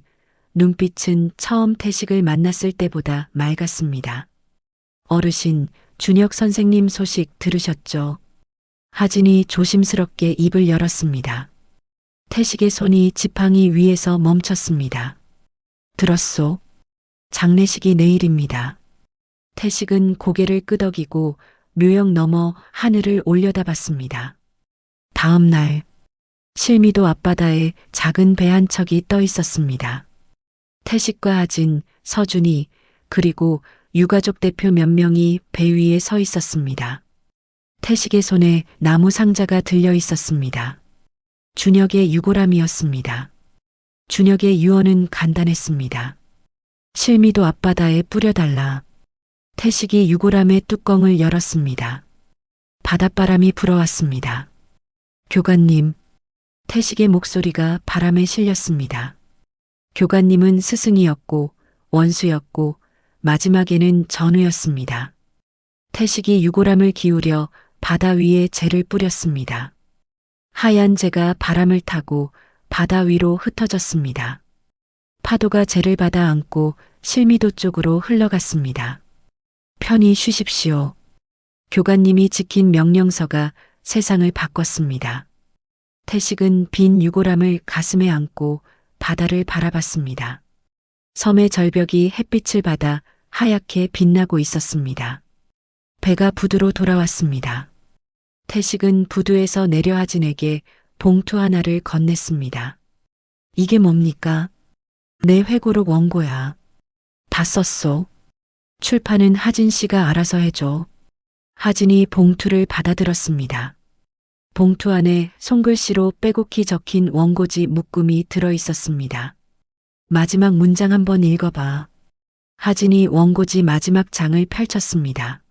눈빛은 처음 태식을 만났을 때보다 맑았습니다. 어르신, 준혁 선생님 소식 들으셨죠? 하진이 조심스럽게 입을 열었습니다. 태식의 손이 지팡이 위에서 멈췄습니다. 들었소? 장례식이 내일입니다. 태식은 고개를 끄덕이고 묘역 너머 하늘을 올려다봤습니다. 다음 날 실미도 앞바다에 작은 배 한 척이 떠 있었습니다. 태식과 하진, 서준이 그리고 유가족 대표 몇 명이 배 위에 서 있었습니다. 태식의 손에 나무 상자가 들려 있었습니다. 준혁의 유골함이었습니다. 준혁의 유언은 간단했습니다. 실미도 앞바다에 뿌려달라. 태식이 유골함의 뚜껑을 열었습니다. 바닷바람이 불어왔습니다. 교관님, 태식의 목소리가 바람에 실렸습니다. 교관님은 스승이었고 원수였고 마지막에는 전우였습니다. 태식이 유골함을 기울여 바다 위에 재를 뿌렸습니다. 하얀 재가 바람을 타고 바다 위로 흩어졌습니다. 파도가 재를 받아 안고 실미도 쪽으로 흘러갔습니다. 편히 쉬십시오. 교관님이 지킨 명령서가 세상을 바꿨습니다. 태식은 빈 유골함을 가슴에 안고 바다를 바라봤습니다. 섬의 절벽이 햇빛을 받아 하얗게 빛나고 있었습니다. 배가 부두로 돌아왔습니다. 태식은 부두에서 내려 하진에게 봉투 하나를 건넸습니다. 이게 뭡니까? 내 회고록 원고야. 다 썼소. 출판은 하진 씨가 알아서 해줘. 하진이 봉투를 받아들었습니다. 봉투 안에 손글씨로 빼곡히 적힌 원고지 묶음이 들어 있었습니다. 마지막 문장 한번 읽어봐. 하진이 원고지 마지막 장을 펼쳤습니다.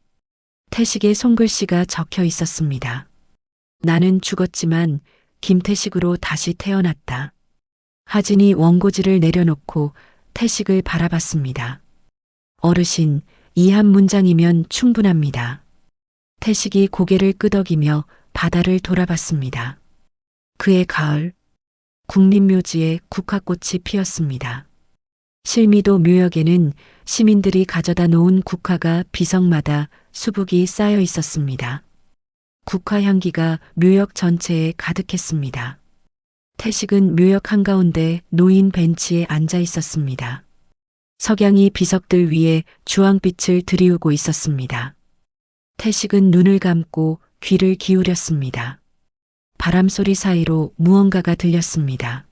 태식의 손글씨가 적혀 있었습니다. 나는 죽었지만 김태식으로 다시 태어났다. 하진이 원고지를 내려놓고 태식을 바라봤습니다. 어르신, 이 한 문장이면 충분합니다. 태식이 고개를 끄덕이며 바다를 돌아봤습니다. 그해 가을, 국립묘지에 국화꽃이 피었습니다. 실미도 묘역에는 시민들이 가져다 놓은 국화가 비석마다 수북이 쌓여 있었습니다. 국화 향기가 묘역 전체에 가득했습니다. 태식은 묘역 한가운데 놓인 벤치에 앉아 있었습니다. 석양이 비석들 위에 주황빛을 들이우고 있었습니다. 태식은 눈을 감고 귀를 기울였습니다. 바람소리 사이로 무언가가 들렸습니다.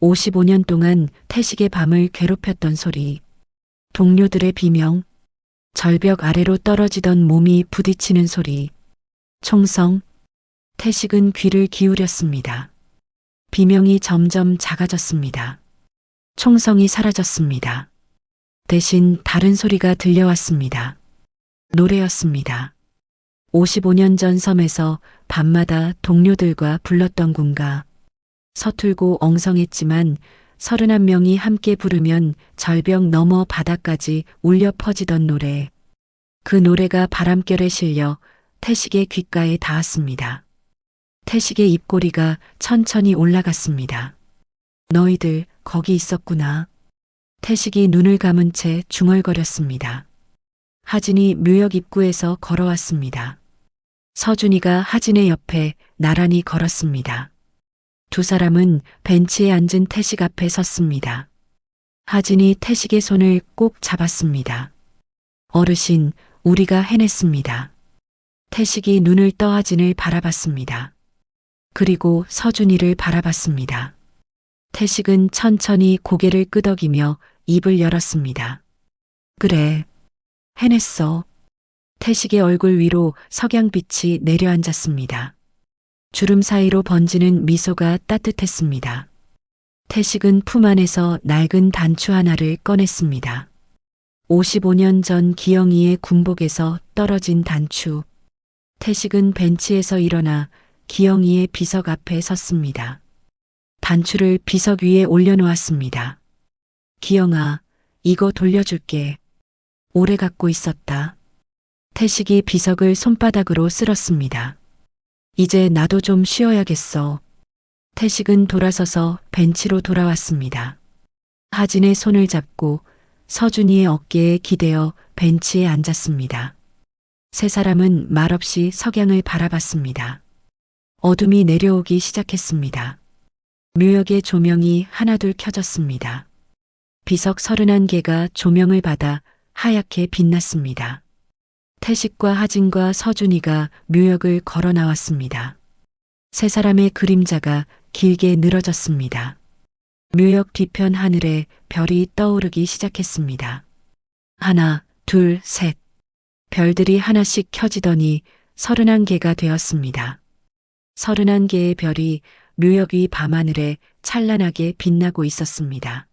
55년 동안 태식의 밤을 괴롭혔던 소리, 동료들의 비명, 절벽 아래로 떨어지던 몸이 부딪히는 소리, 총성. 태식은 귀를 기울였습니다. 비명이 점점 작아졌습니다. 총성이 사라졌습니다. 대신 다른 소리가 들려왔습니다. 노래였습니다. 55년 전 섬에서 밤마다 동료들과 불렀던 군가. 서툴고 엉성했지만 31명이 함께 부르면 절벽 너머 바다까지 울려 퍼지던 노래. 그 노래가 바람결에 실려 태식의 귓가에 닿았습니다. 태식의 입꼬리가 천천히 올라갔습니다. 너희들 거기 있었구나. 태식이 눈을 감은 채 중얼거렸습니다. 하진이 묘역 입구에서 걸어왔습니다. 서준이가 하진의 옆에 나란히 걸었습니다. 두 사람은 벤치에 앉은 태식 앞에 섰습니다. 하진이 태식의 손을 꼭 잡았습니다. 어르신, 우리가 해냈습니다. 태식이 눈을 떠 하진을 바라봤습니다. 그리고 서준이를 바라봤습니다. 태식은 천천히 고개를 끄덕이며 입을 열었습니다. 그래, 해냈어. 태식의 얼굴 위로 석양빛이 내려앉았습니다. 주름 사이로 번지는 미소가 따뜻했습니다. 태식은 품 안에서 낡은 단추 하나를 꺼냈습니다. 55년 전 기영이의 군복에서 떨어진 단추. 태식은 벤치에서 일어나 기영이의 비석 앞에 섰습니다. 단추를 비석 위에 올려놓았습니다. 기영아, 이거 돌려줄게. 오래 갖고 있었다. 태식이 비석을 손바닥으로 쓸었습니다. 이제 나도 좀 쉬어야겠어. 태식은 돌아서서 벤치로 돌아왔습니다. 하진의 손을 잡고 서준이의 어깨에 기대어 벤치에 앉았습니다. 세 사람은 말없이 석양을 바라봤습니다. 어둠이 내려오기 시작했습니다. 묘역의 조명이 하나둘 켜졌습니다. 비석 31개가 조명을 받아 하얗게 빛났습니다. 태식과 하진과 서준이가 묘역을 걸어 나왔습니다. 세 사람의 그림자가 길게 늘어졌습니다. 묘역 뒤편 하늘에 별이 떠오르기 시작했습니다. 하나, 둘, 셋. 별들이 하나씩 켜지더니 31개가 되었습니다. 31개의 별이 묘역 위 밤하늘에 찬란하게 빛나고 있었습니다.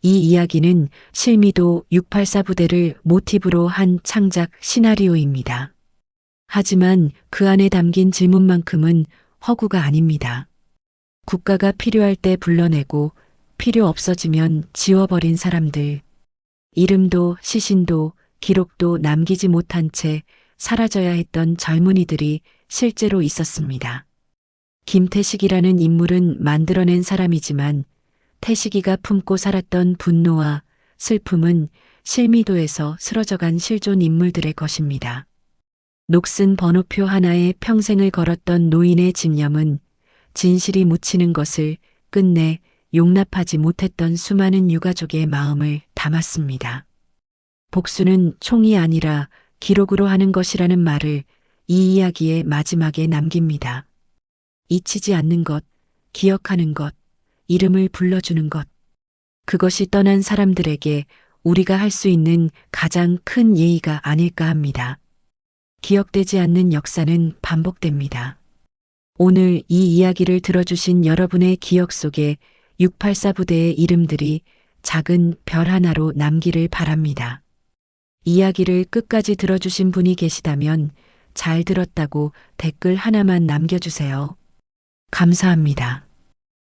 이 이야기는 실미도 684 부대를 모티브로 한 창작 시나리오입니다. 하지만 그 안에 담긴 질문만큼은 허구가 아닙니다. 국가가 필요할 때 불러내고 필요 없어지면 지워버린 사람들. 이름도 시신도 기록도 남기지 못한 채 사라져야 했던 젊은이들이 실제로 있었습니다. 김태식이라는 인물은 만들어낸 사람이지만 태식이가 품고 살았던 분노와 슬픔은 실미도에서 쓰러져간 실존 인물들의 것입니다. 녹슨 번호표 하나에 평생을 걸었던 노인의 집념은 진실이 묻히는 것을 끝내 용납하지 못했던 수많은 유가족의 마음을 담았습니다. 복수는 총이 아니라 기록으로 하는 것이라는 말을 이 이야기의 마지막에 남깁니다. 잊히지 않는 것, 기억하는 것, 이름을 불러주는 것. 그것이 떠난 사람들에게 우리가 할 수 있는 가장 큰 예의가 아닐까 합니다. 기억되지 않는 역사는 반복됩니다. 오늘 이 이야기를 들어주신 여러분의 기억 속에 684 부대의 이름들이 작은 별 하나로 남기를 바랍니다. 이야기를 끝까지 들어주신 분이 계시다면 잘 들었다고 댓글 하나만 남겨주세요. 감사합니다.